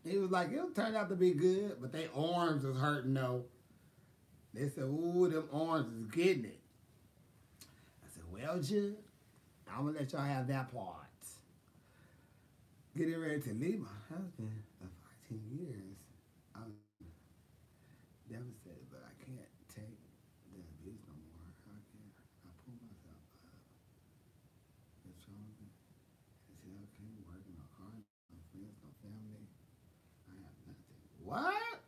He was like, it turned out to be good, but they arms was hurting though. They said, ooh, them arms is getting it. I said, well, Jim, I'm going to let y'all have that part. Getting ready to leave my husband for 14 years. I'm devastated, but I can't take the abuse no more. I pull myself up. It's chosen. It's okay, working no car, no friends, no family. I have nothing. What?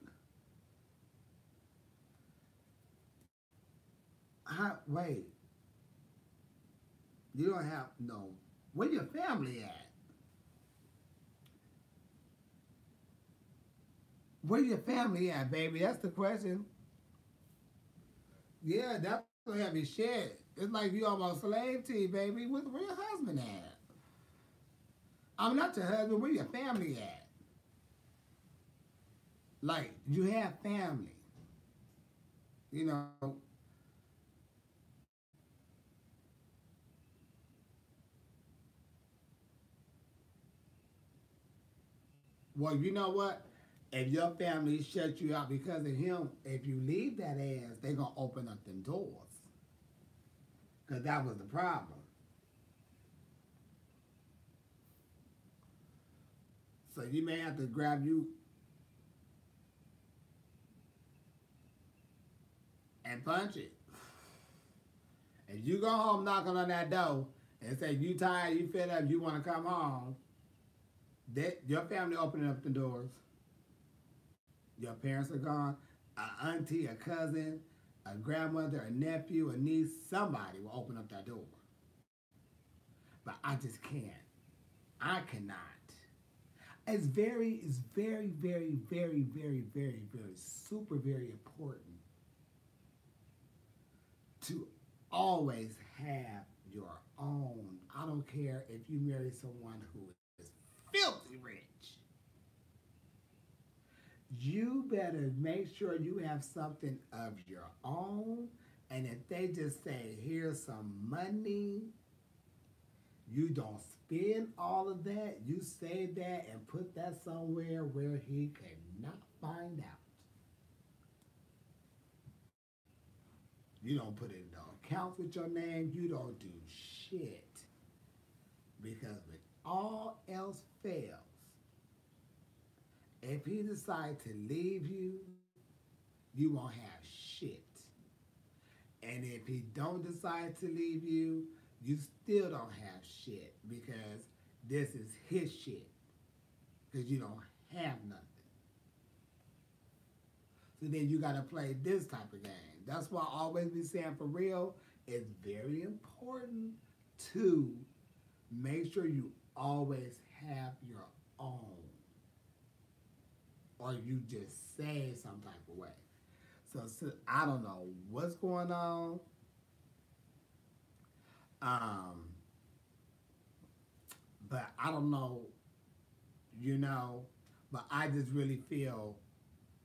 Wait. You don't have no. Where your family at? Where your family at, baby? That's the question. Yeah, that's gonna have you shit. It's like you almost slave to you, baby. Where your husband at? I'm not your husband. Where your family at? Like you have family. You know. Well, you know what? If your family shut you out because of him, if you leave that ass, they gonna open up them doors. Cause that was the problem. So you may have to grab you and punch it. If you go home knocking on that door and say you tired, you fed up, you want to come home, that your family opening up the doors. Your parents are gone. A auntie, a cousin, a grandmother, a nephew, a niece, somebody will open up that door. But I just can't. I cannot. It's very, very, very, very, very, very, super, very important to always have your own. I don't care if you marry someone who is filthy rich. You better make sure you have something of your own. And if they just say, here's some money, you don't spend all of that. You save that and put that somewhere where he cannot find out. You don't put it in the accounts with your name. You don't do shit. Because when all else fails, if he decides to leave you, you won't have shit. And if he don't decide to leave you, you still don't have shit because this is his shit. Because you don't have nothing. So then you got to play this type of game. That's why I always be saying, for real, it's very important to make sure you always have your own. Or you just say some type of way. So I don't know what's going on. But I don't know, but I just really feel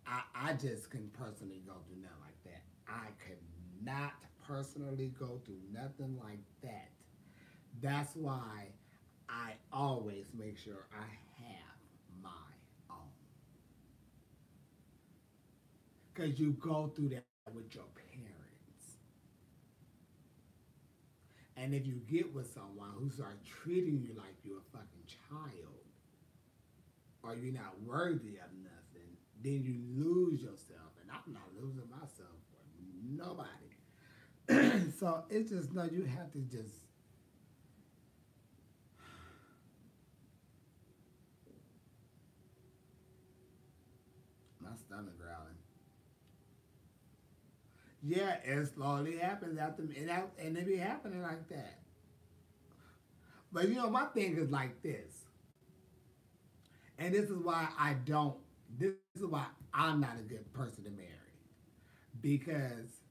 I just can personally go through nothing like that. I could not personally go through nothing like that. That's why I always make sure I have my own. Because you go through that with your parents. And if you get with someone who starts treating you like you're a fucking child, or you're not worthy of nothing, then you lose yourself. And I'm not losing myself for nobody. So it's just, no, you have to just, my stomach growling. Yeah, it slowly happens after me, and it be happening like that. But my thing is like this, and this is why I don't. This is why I'm not a good person to marry, because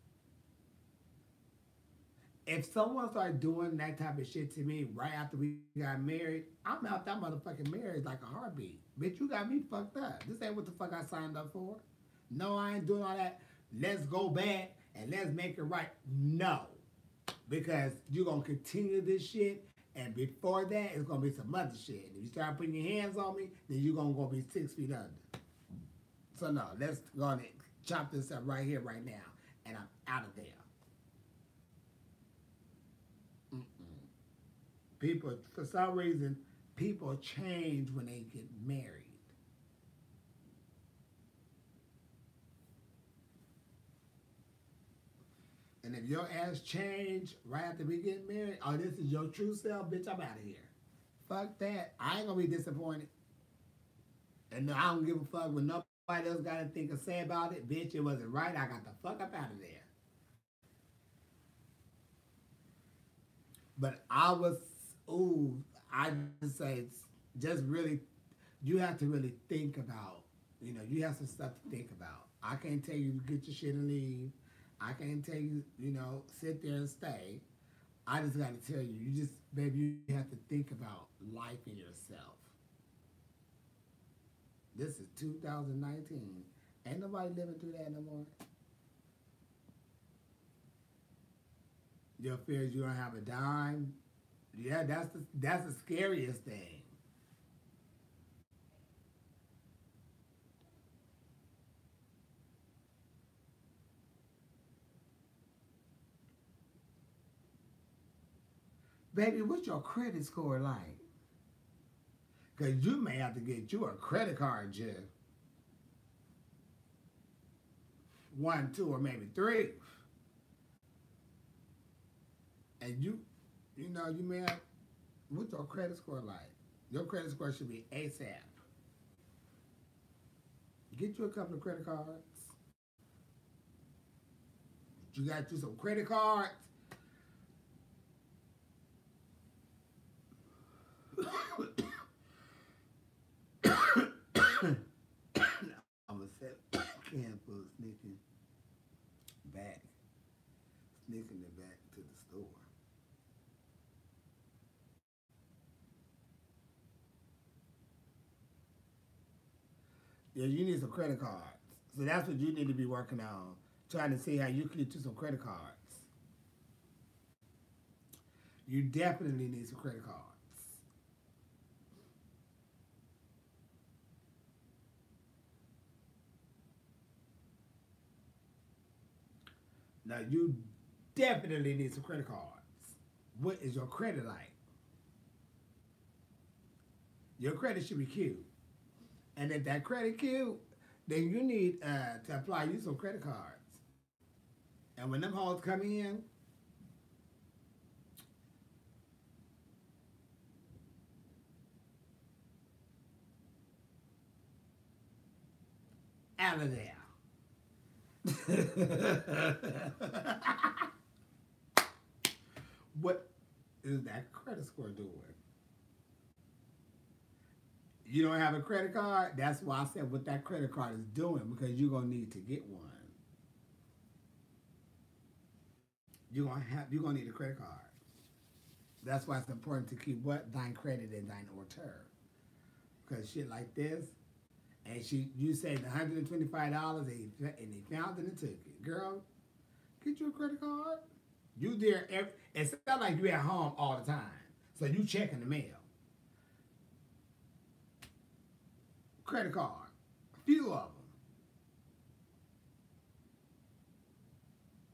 if someone started doing that type of shit to me right after we got married, I'm out that motherfucking marriage like a heartbeat. Bitch, you got me fucked up. This ain't what the fuck I signed up for. No, I ain't doing all that. Let's go back and let's make it right. No. Because you're going to continue this shit, and before that, it's going to be some other shit. If you start putting your hands on me, then you're going to go be 6 feet under. So no, let's go and chop this up right here, right now, and I'm out of there. People, for some reason, people change when they get married. And if your ass change right after we get married, oh, this is your true self, bitch, I'm out of here. Fuck that. I ain't gonna be disappointed. And I don't give a fuck what nobody else got to think or say about it. Bitch, it wasn't right. I got the fuck up out of there. But I was, I just say, just really, you have to really think about, you have some stuff to think about. I can't tell you to get your shit and leave. I can't tell you, sit there and stay. I just got to tell you, baby, you have to think about life and yourself. This is 2019. Ain't nobody living through that no more. Your fears you don't have a dime. Yeah, that's the scariest thing. Baby, what's your credit score like? Because you may have to get you a credit card, Jeff. 1, 2, or maybe 3. And you may have, what's your credit score like? Your credit score should be ASAP. Get you a couple of credit cards. You got you some credit cards. sneaking it back to the store. Yeah, you need some credit cards. So that's what you need to be working on. Trying to see how you can get you some credit cards. You definitely need some credit cards. Now you definitely need some credit cards. What is your credit like? Your credit should be cute. And if that credit cute, then you need to apply you some credit cards. And when them hoes come in, out of there. What is that credit score doing? You don't have a credit card? That's why I said what that credit card is doing, because you're gonna need to get one. You're gonna need a credit card. That's why it's important to keep what? Thine credit and thine hauteur. Because shit like this, and you saved $125 and they found it and took it. Girl, get you a credit card. You there it's not like you at home all the time. So you checking the mail. Credit card. A few of them.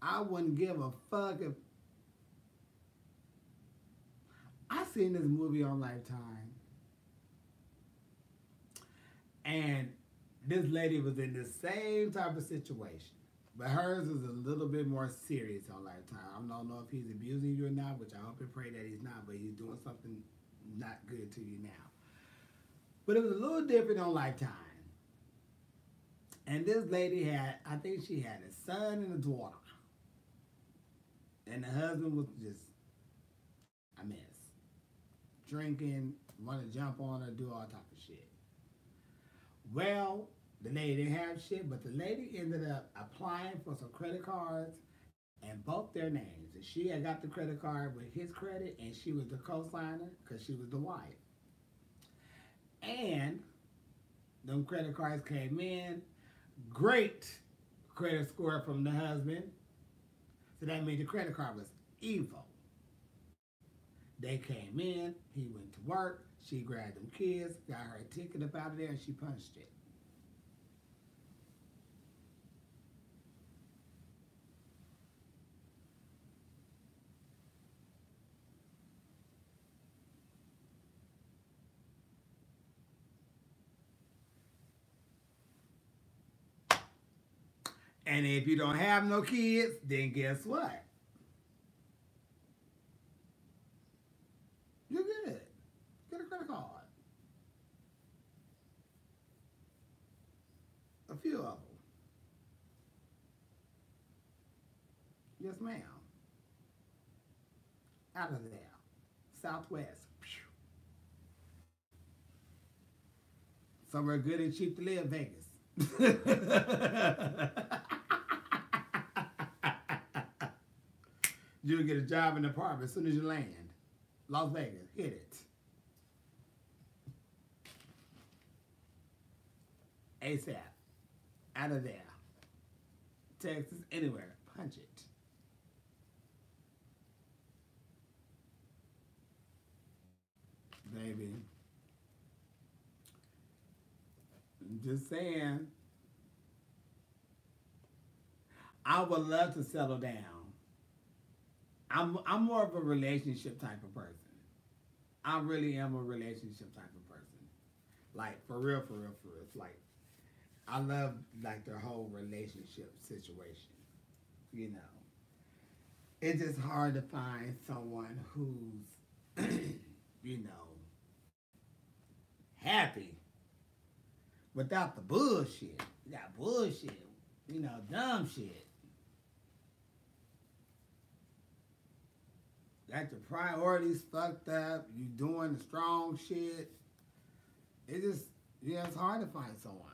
I wouldn't give a fuck if I seen this movie on Lifetime. And this lady was in the same type of situation. But hers was a little bit more serious on Lifetime. I don't know if he's abusing you or not, which I hope and pray that he's not, but he's doing something not good to you now. But it was a little different on Lifetime. And this lady had, I think she had a son and a daughter. And the husband was just a mess. Drinking, want to jump on her, do all type of shit. Well, the lady didn't have shit, but the lady ended up applying for some credit cards and both their names. And she had got the credit card with his credit, and she was the co-signer because she was the wife. And them credit cards came in. Great credit score from the husband. So that means the credit card was evil. They came in, he went to work, she grabbed them kids, got her a ticket up out of there, and she punched it. And if you don't have no kids, then guess what? You're good. Get a credit card. A few of them. Yes, ma'am. Out of there. Southwest. Somewhere good and cheap to live, Vegas. You'll get a job in the apartment as soon as you land. Las Vegas, hit it. ASAP. Out of there. Texas, anywhere. Punch it. Baby. I'm just saying. I would love to settle down. I'm more of a relationship type of person. I really am a relationship type of person. Like for real, for real, for real. It's like I love like their whole relationship situation. You know. It's just hard to find someone who's you know happy without the bullshit. You got bullshit, you know, dumb shit. Got your priorities fucked up. You doing the strong shit. It just, yeah, it's hard to find someone.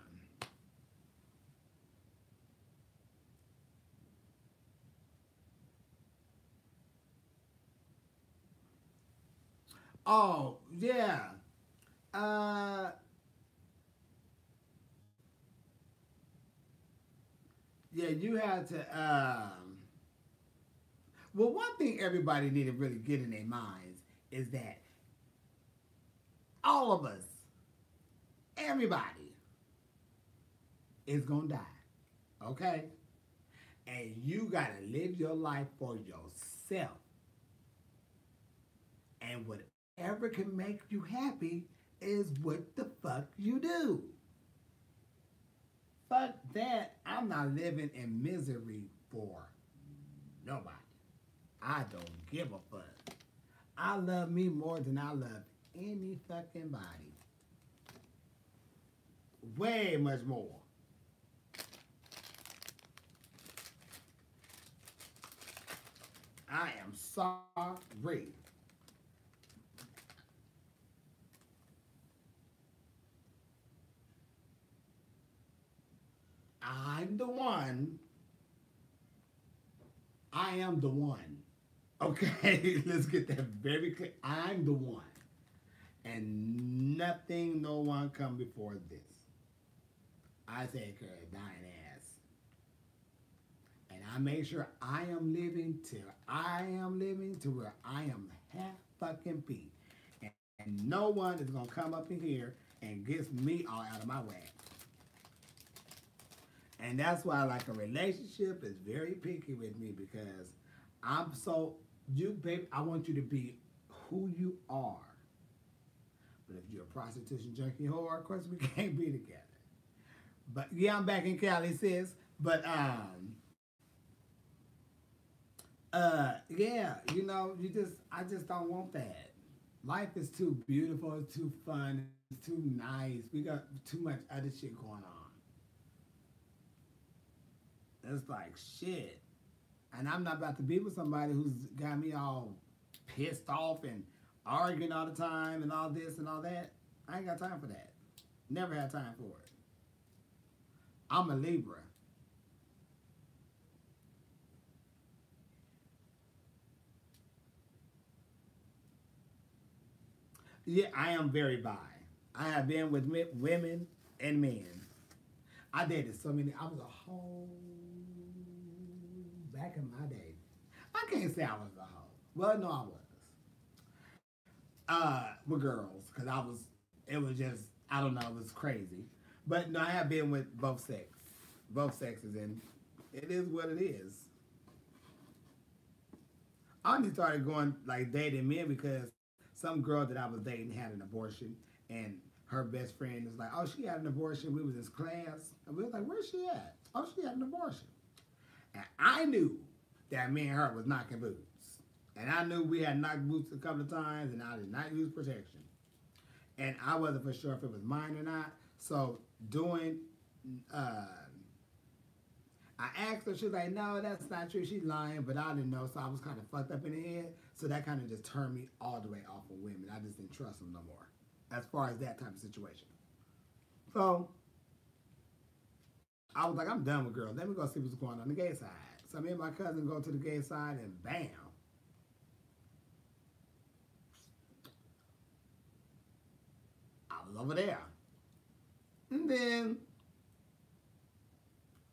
Oh, yeah. Uh, yeah, you had to, well, one thing everybody need to really get in their minds is that all of us, everybody, is gonna die. Okay? And you gotta live your life for yourself. And whatever can make you happy is what the fuck you do. Fuck that. I'm not living in misery for nobody. I don't give a fuck. I love me more than I love any fucking body. Way much more. I am sorry. I'm the one. I am the one. Okay, let's get that very clear. I'm the one. And nothing, no one come before this. I take care of dying ass. And I make sure I am living till I am living to where I am half fucking beat. And no one is gonna come up in here and gets me all out of my way. And that's why like a relationship is very picky with me because I'm so you babe, I want you to be who you are. But if you're a prostitution junkie whore, of course we can't be together. But yeah, I'm back in Cali, sis. But yeah, you know, I just don't want that. Life is too beautiful, it's too fun, it's too nice. We got too much other shit going on. It's like shit. And I'm not about to be with somebody who's got me all pissed off and arguing all the time and all this and all that. I ain't got time for that. Never had time for it. I'm a Libra. Yeah, I am very bi. I have been with women and men. I dated so many. I was a whole back in my day. I can't say I was a hoe. Well, no, I was. With girls, because I was. It was just I don't know. It was crazy. But no, I have been with both sexes, and it is what it is. I only started going like dating men because some girl that I was dating had an abortion, and her best friend was like, "Oh, she had an abortion." We was in class, and we was like, "Where's she at?" "Oh, she had an abortion." And I knew that me and her was knocking boots, and I knew we had knocked boots a couple of times, and I did not use protection, and I wasn't for sure if it was mine or not. So doing uh, I asked her, she was like, no, that's not true. She's lying, but I didn't know. So I was kind of fucked up in the head. So that kind of just turned me all the way off of women. I just didn't trust them no more as far as that type of situation. So I was like, I'm done with girls. Let me go see what's going on the gay side. So me and my cousin go to the gay side and bam, I was over there. And then,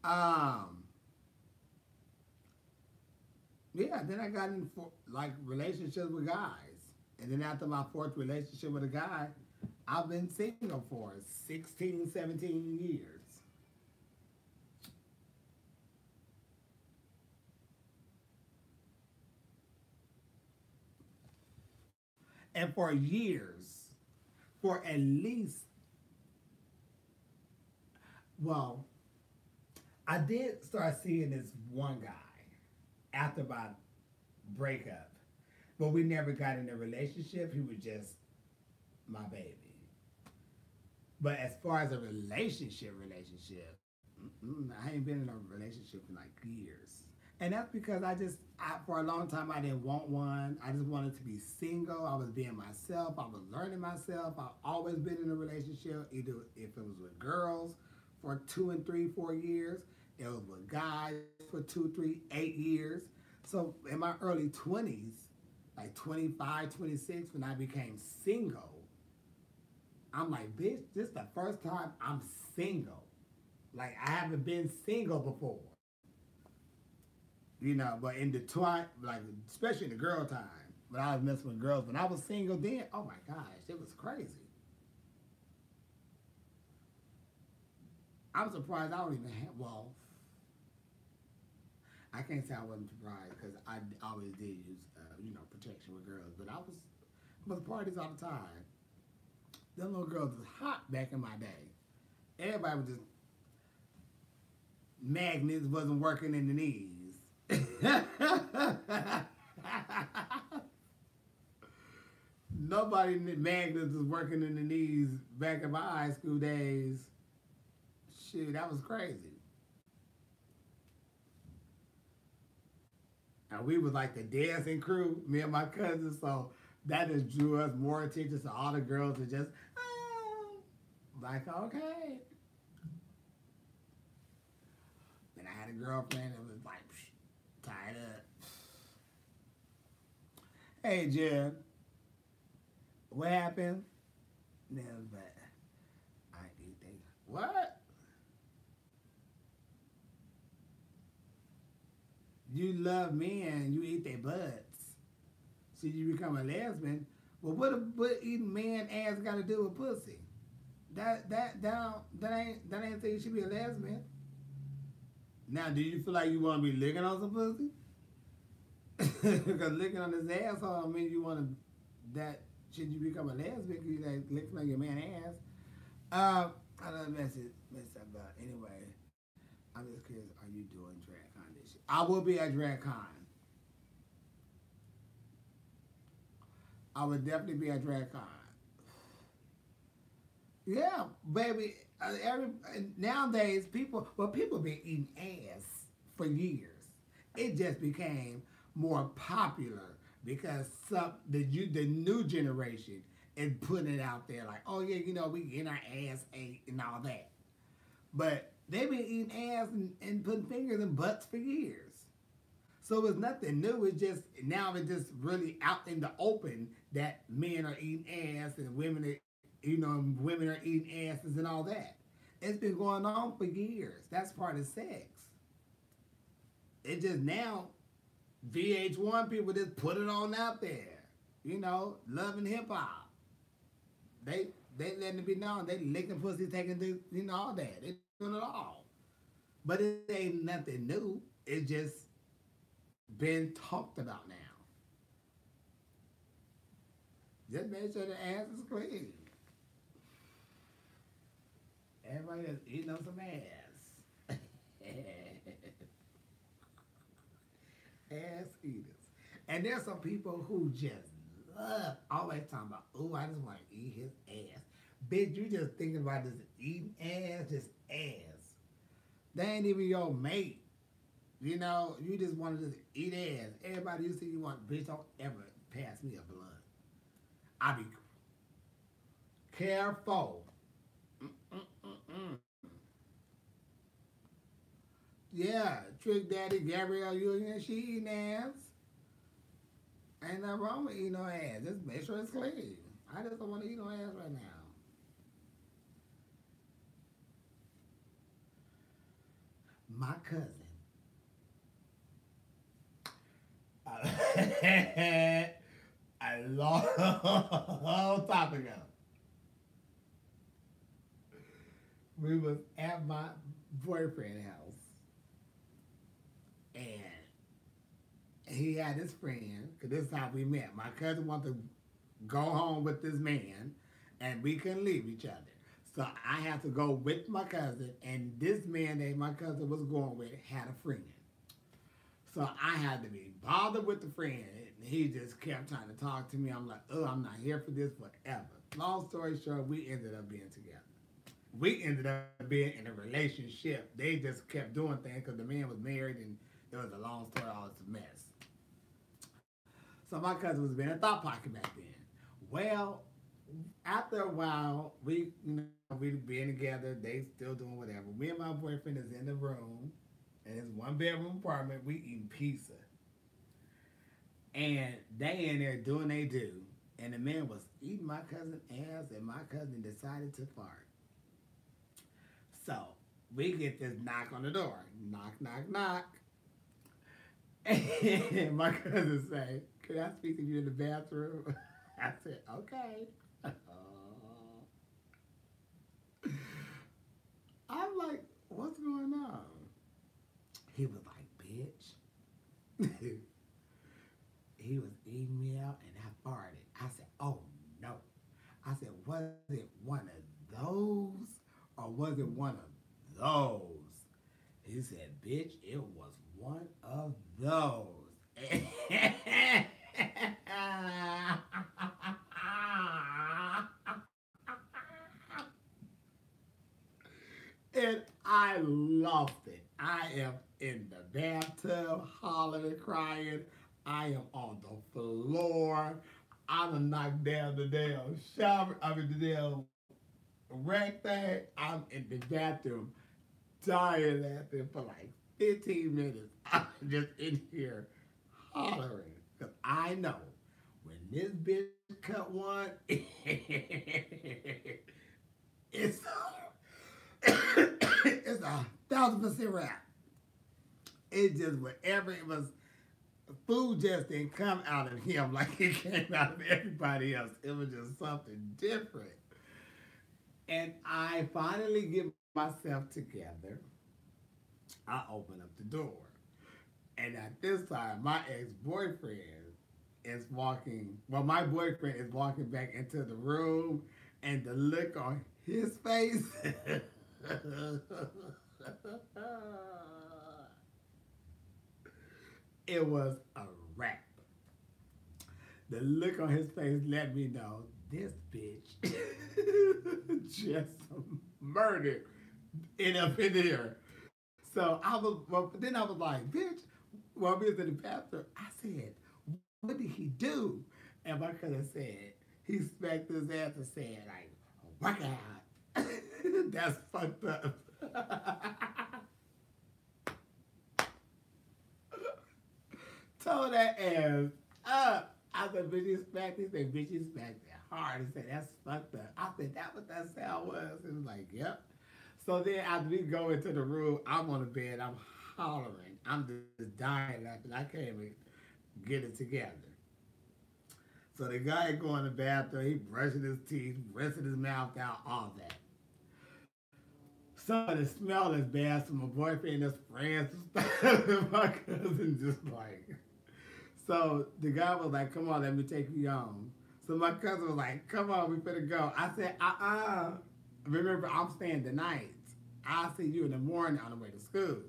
um, yeah, then I got in like relationships with guys. And then after my fourth relationship with a guy, I've been single for 16, 17 years. And for years, for at least, well, I did start seeing this one guy after my breakup. But we never got in a relationship. He was just my baby. But as far as a relationship, I ain't been in a relationship in like years. And that's because for a long time, I didn't want one. I just wanted to be single. I was being myself. I was learning myself. I've always been in a relationship, either if it was with girls for 2 and 3, 4 years, it was with guys for 2, 3, 8 years. So in my early 20s, like 25, 26, when I became single, I'm like, bitch, this is the first time I'm single. Like, I haven't been single before. You know, but in the like, especially in the girl time, when I was messing with girls, when I was single then, oh my gosh, it was crazy. I'm surprised I don't even have, well, I can't say I wasn't surprised because I always did use, protection with girls, but I was parties all the time. Them little girls was hot back in my day. Everybody was just, magnets wasn't working in the knees. Nobody magnets was working in the knees back in my high school days. Shit, that was crazy. And we was like the dancing crew, me and my cousins, so that just drew us more attention. So all the girls were just, like, okay. And I had a girlfriend that was like, tied up. Hey, Jen, what happened? No, but I eat things. What? You love men, you eat their butts. So you become a lesbian. Well, what eating man ass got to do with pussy? That ain't saying you should be a lesbian. Now, do you feel like you want to be licking on some pussy? Because licking on his asshole, I mean, you want to, that, should you become a lesbian? Because you like licking on your man ass. I don't mess about. Anyway, I'm just curious, are you doing DragCon this year? I will be at DragCon. I would definitely be at DragCon. Yeah, baby. Nowadays, people been eating ass for years. It just became more popular because the new generation is putting it out there like, oh yeah, we getting our ass ate and all that. But they've been eating ass and putting fingers in butts for years. So it's nothing new. It's just now it's just really out in the open that men are eating ass and women are eating asses and all that. It's been going on for years. That's part of sex. It just now, VH1 people just put it on out there. Love and hip hop. They letting it be known. They licking pussy, taking the, all that. They doing it all. But it ain't nothing new. It's just been talked about now. Just make sure the ass is clean. Everybody that's eating on some ass. Ass eaters. And there's some people who just love, always talking about, oh, I just want to eat his ass. Bitch, you just thinking about this eating ass, just ass. They ain't even your mate. You just want to just eat ass. Everybody you see you want, bitch, don't ever pass me a blunt. I be careful. Yeah, Trick Daddy, Gabrielle Union, she eating ass. Ain't nothing wrong with eating no ass. Just make sure it's clean. I just don't want to eat no ass right now. My cousin. A long time ago. We was at my boyfriend's house. And he had his friend, because this is how we met. My cousin wanted to go home with this man, and we couldn't leave each other. So I had to go with my cousin, and this man that my cousin was going with had a friend. So I had to be bothered with the friend, and he just kept trying to talk to me. I'm like, oh, I'm not here for this forever. Long story short, we ended up being together. We ended up being in a relationship. They just kept doing things because the man was married, and it was a long story, all this mess. So my cousin was being a thought pocket back then. Well, after a while, we being together, they still doing whatever. Me and my boyfriend is in the room, in his one bedroom apartment, we eating pizza. And they in there doing they do. And the man was eating my cousin's ass, and my cousin decided to fart. So we get this knock on the door. Knock, knock, knock. And my cousin say, "Can I speak to you in the bathroom?" I said, "Okay." I'm like, "What's going on?" He was like, "Bitch." He was eating me out and I farted. I said, "Oh no." I said, "Was it one of those or was it one of those?" He said, "Bitch, it was one of those." And I lost it. I am in the bathtub, hollering, crying. I am on the floor. I done knocked down the damn shower. I mean, the damn rack thing. I'm in the bathroom, dying laughing for like 15 minutes. I'm just in here hollering. Because I know when this bitch cut one, it's it's 1,000% rap. It just whatever it was, food just didn't come out of him like it came out of everybody else. It was just something different. And I finally get myself together. I open up the door. And at this time, my ex-boyfriend is walking, well, my boyfriend is walking back into the room, and the look on his face, it was a wrap. The look on his face let me know this bitch just murdered it up in there. So I was, well, then I was like, bitch, while we was in the bathroom, I said, what did he do? And my cousin said, he smacked his ass and said, like, work out. That's fucked up. Told that ass up. I said, bitch, you smacked. He said, bitch, you smacked it hard. He said, that's fucked up. I said, that what that sound was? He was like, yep. So then after we go into the room, I'm on the bed, I'm hollering. I'm just dying laughing. I can't even get it together. So the guy go in the bathroom, he brushing his teeth, rinsing his mouth out, all that. So the smell is bad, so my boyfriend and his friends and my cousin just like. So the guy was like, come on, let me take you home. So my cousin was like, come on, we better go. I said, remember, I'm staying the night. I'll see you in the morning on the way to school.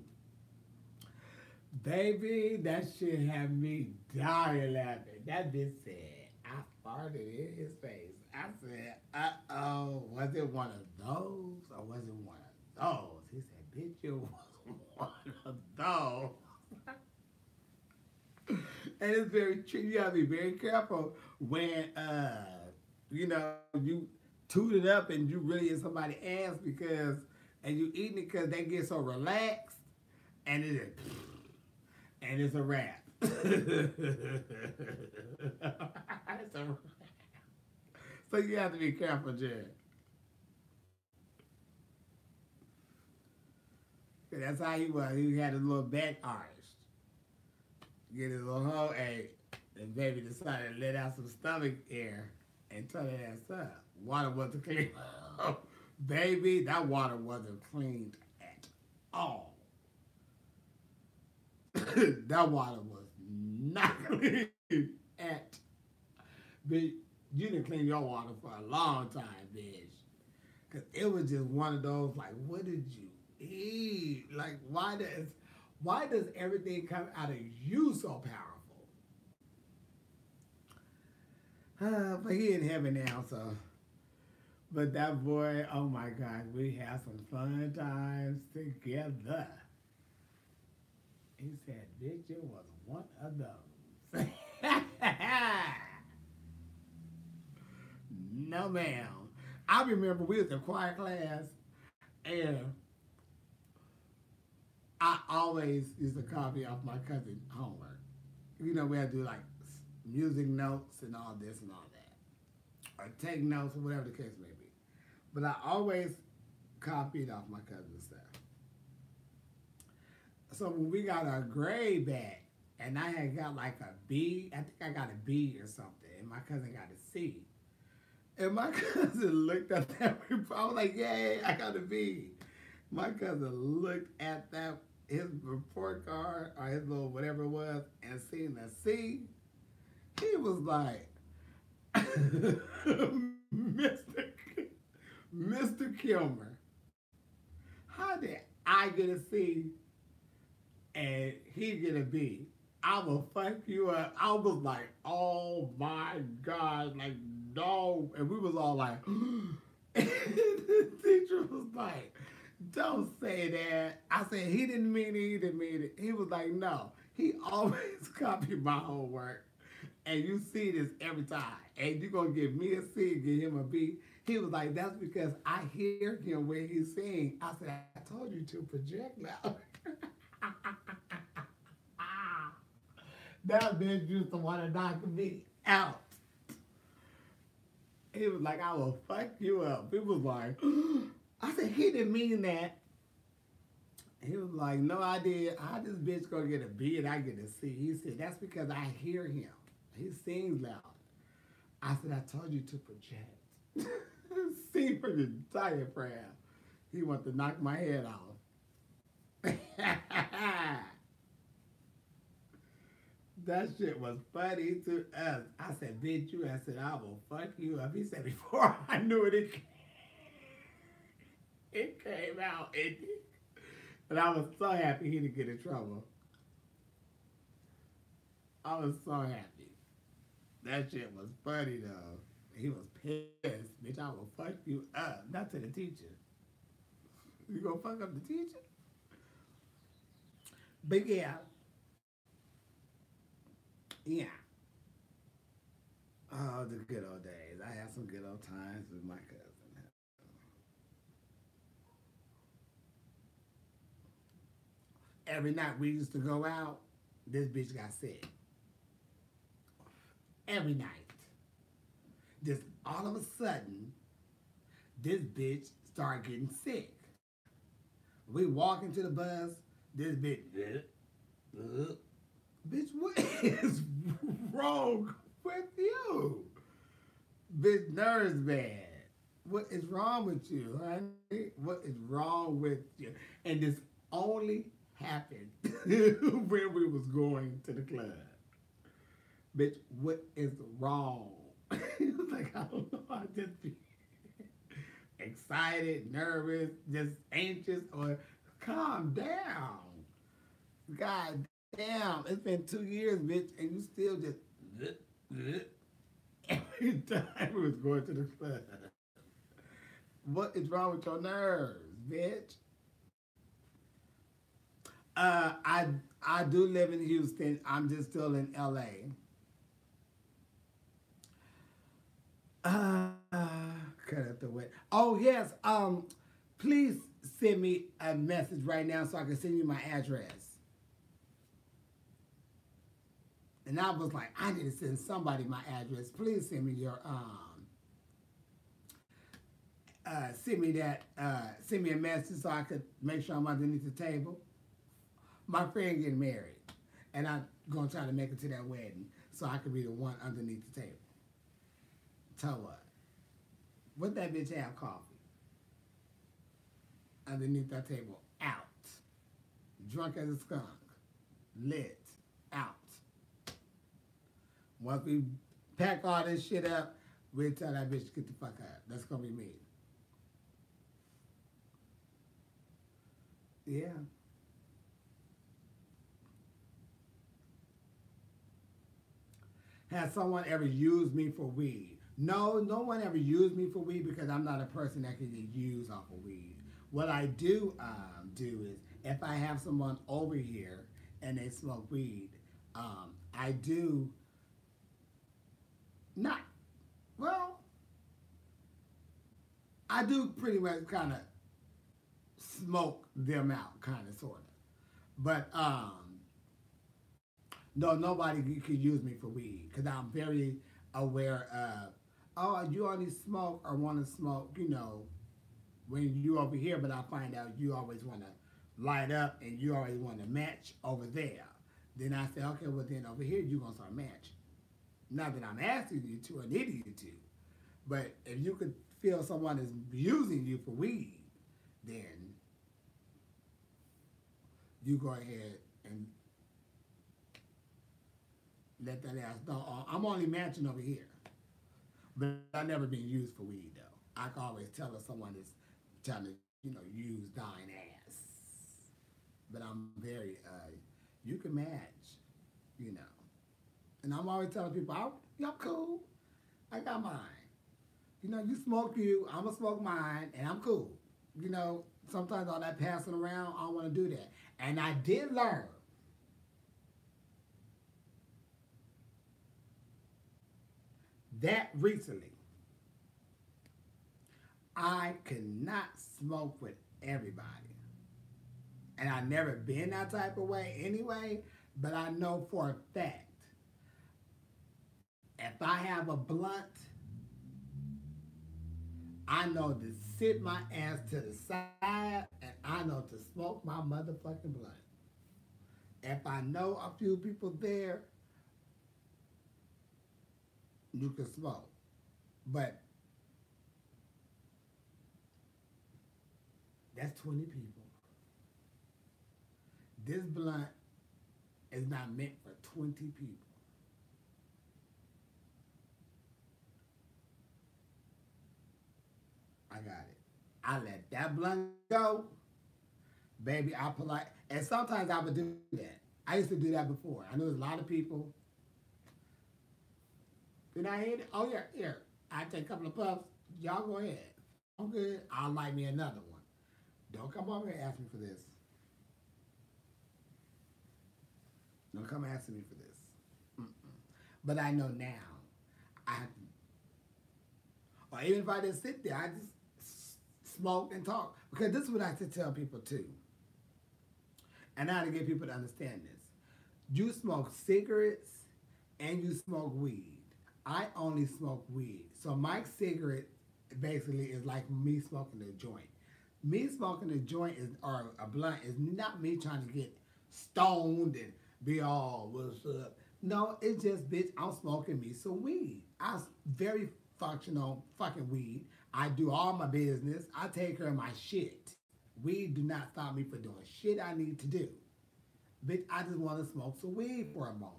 Baby, that shit had me dying laughing. That bitch said, I farted in his face. I said, uh-oh, was it one of those or was it one of those? He said, bitch, it was one of those. And it's very true. You gotta be very careful when, you toot it up and you really in somebody's ass because, and you eating it because they get so relaxed and it is, and it's a wrap. It's a wrap. So you have to be careful, Jared. That's how he was. He had his little back arched. Get his little hoe ate, and baby decided to let out some stomach air and turn that ass up. Water wasn't clean. Baby, that water wasn't cleaned at all. That water was not clean at. Bitch, you didn't clean your water for a long time, bitch. Cause it was just one of those like, what did you eat? Like, why does everything come out of you so powerful? But he in heaven now, so. But that boy, oh my God, we had some fun times together. He said, bitch, it was one of those. No, ma'am. I remember we was in choir class, and I always used to copy off my cousin's homework. We had to do like music notes and all this and all that, or take notes or whatever the case may be. But I always copied off my cousin's stuff. So when we got our grade back, and I had got like a B, I think I got a B or something, and my cousin got a C. And my cousin looked at that report. I was like, yay, I got a B. My cousin looked at that, his report card, or his little whatever it was, and seen the C. He was like, Mr. Mr. Kilmer, how did I get a C and he get a B? I will fuck you up. I was like, oh my God, like, no. And we was all like, and the teacher was like, don't say that. I said, he didn't mean it, he didn't mean it. He was like, no. He always copied my homework. And you see this every time. And you're going to give me a C and give him a B. He was like, that's because I hear him when he sings. I said, I told you to project now. That bitch used to want to knock me out. He was like, I will fuck you up. He was like, I said, he didn't mean that. He was like, no, I did. How this bitch gonna get a B and I get a C? He said, that's because I hear him. He sings loud. I said, I told you to project. Sing for the diaphragm. He wanted to knock my head off. That shit was funny to us. I said, bitch, you. I said, I will fuck you up. He said, before I knew it, it came out. And I was so happy he didn't get in trouble. I was so happy. That shit was funny, though. He was pissed. Bitch, I will fuck you up. Not to the teacher. You gonna fuck up the teacher? But yeah. Yeah. Oh, the good old days. I had some good old times with my cousin. Every night we used to go out, this bitch got sick. Every night. Just all of a sudden, this bitch started getting sick. We walk into the bus, this bitch, bitch, what is wrong with you? Bitch, nerves bad. What is wrong with you, honey? What is wrong with you? And this only happened when we was going to the club. Bitch, what is wrong? He was like, I don't know. I just be excited, nervous, just anxious, or calm down. God damn, it's been 2 years, bitch, and you still just every time we was going to the club. What is wrong with your nerves, bitch? I do live in Houston. I'm just still in LA. Cut out the wet. Oh yes. Please send me a message right now so I can send you my address. And I was like, I need to send somebody my address. Please send me your send me that send me a message so I could make sure I'm underneath the table. My friend getting married, and I'm gonna try to make it to that wedding so I could be the one underneath the table. Tell what? What that bitch have coffee? Underneath that table, out. Drunk as a skunk. Lit. Out. Once we pack all this shit up, we'll tell that bitch to get the fuck out. That's gonna be me. Yeah. Has someone ever used me for weed? No, no one ever used me for weed because I'm not a person that can get used off of weed. What I do is if I have someone over here and they smoke weed, I do not, well, I do pretty much kind of smoke them out, kind of, sort of. But No, nobody could use me for weed because I'm very aware of, oh, you only smoke or want to smoke, when you over here, but I find out you always want to light up and you always want to match over there. Then I say, okay, well then over here you're gonna start matching. Not that I'm asking you to or needing you to, but if you could feel someone is using you for weed, then you go ahead and let that ass know. Oh, I'm only matching over here, but I've never been used for weed though. I can always tell if someone is trying to, use thine ass. But I'm very, you can match, you know. And I'm always telling people, I'm cool. I got mine. You smoke you, I'm going to smoke mine, and I'm cool. Sometimes all that passing around, I don't want to do that. And I did learn that recently. I cannot smoke with everybody. And I've never been that type of way anyway, but I know for a fact, if I have a blunt, I know to sit my ass to the side and I know to smoke my motherfucking blunt. If I know a few people there, you can smoke. But that's 20 people. This blunt is not meant for 20 people. I got it. I let that blunt go. Baby, I polite. And sometimes I would do that. I used to do that before. I knew there was a lot of people. Did I hit it? Oh, yeah, here. I take a couple of puffs. Y'all go ahead. I'm good. I'll light me another one. Don't come over here and ask me for this. Don't come asking me for this. Mm-mm. But I know now. I have to, or even if I didn't sit there, I just smoke and talk. Because this is what I have to tell people too. And I have to get people to understand this. You smoke cigarettes and you smoke weed. I only smoke weed. So my cigarette basically is like me smoking a joint. Me smoking a joint is or a blunt is not me trying to get stoned and be all what's up. No, it's just bitch, I'm smoking me some weed. I'm very functional fucking weed. I do all my business. I take care of my shit. Weed do not stop me from doing shit I need to do. Bitch, I just want to smoke some weed for a moment.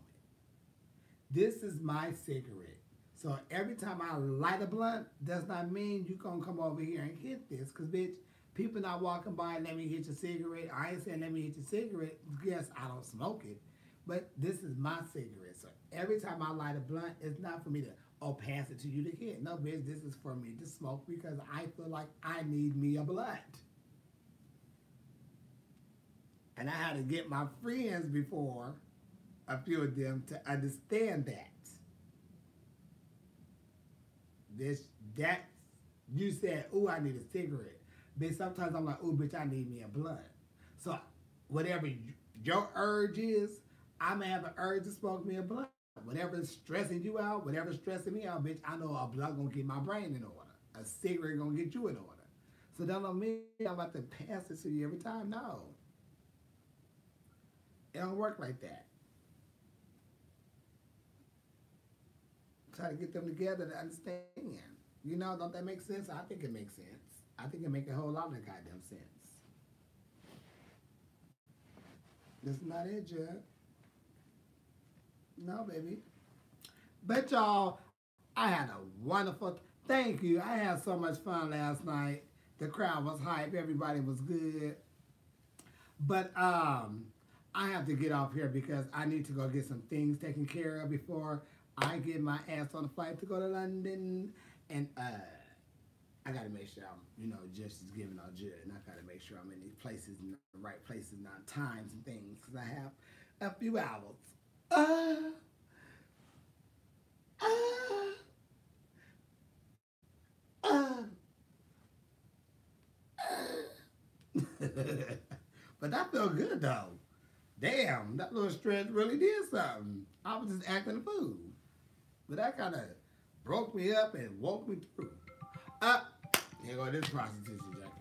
This is my cigarette. So every time I light a blunt, does not mean you gonna come over here and hit this. Cause bitch, people not walking by and let me hit your cigarette. I ain't saying let me hit your cigarette. Yes, I don't smoke it. But this is my cigarette. So every time I light a blunt, it's not for me to, pass it to you to hit. No, bitch, this is for me to smoke because I feel like I need me a blunt. And I had to get my friends before, a few of them, to understand that. That, you said, ooh, I need a cigarette. But sometimes I'm like, ooh, bitch, I need me a blunt. So whatever your urge is, I may have an urge to smoke me a blunt. Whatever is stressing you out, whatever's stressing me out, bitch, I know a blunt gonna get my brain in order. A cigarette gonna get you in order. So that don't mean I'm about to pass it to you every time. No. It don't work like that. Try to get them together to understand. Don't that make sense? I think it makes sense. I think it makes a whole lot of goddamn sense. That's not it, Jud. No, baby. But y'all, I had a wonderful, thank you. I had so much fun last night. The crowd was hype. Everybody was good. But I have to get off here because I need to go get some things taken care of before I get my ass on the flight to go to London. And I got to make sure I'm, just as giving all good. And I got to make sure I'm in these places, in the right places, not times and things. Because I have a few hours. Uh, uh, but that felt good though. damn, that little stretch really did something. I was just acting a fool. But that kind of broke me up and woke me through. Here go this prostitution, Jack.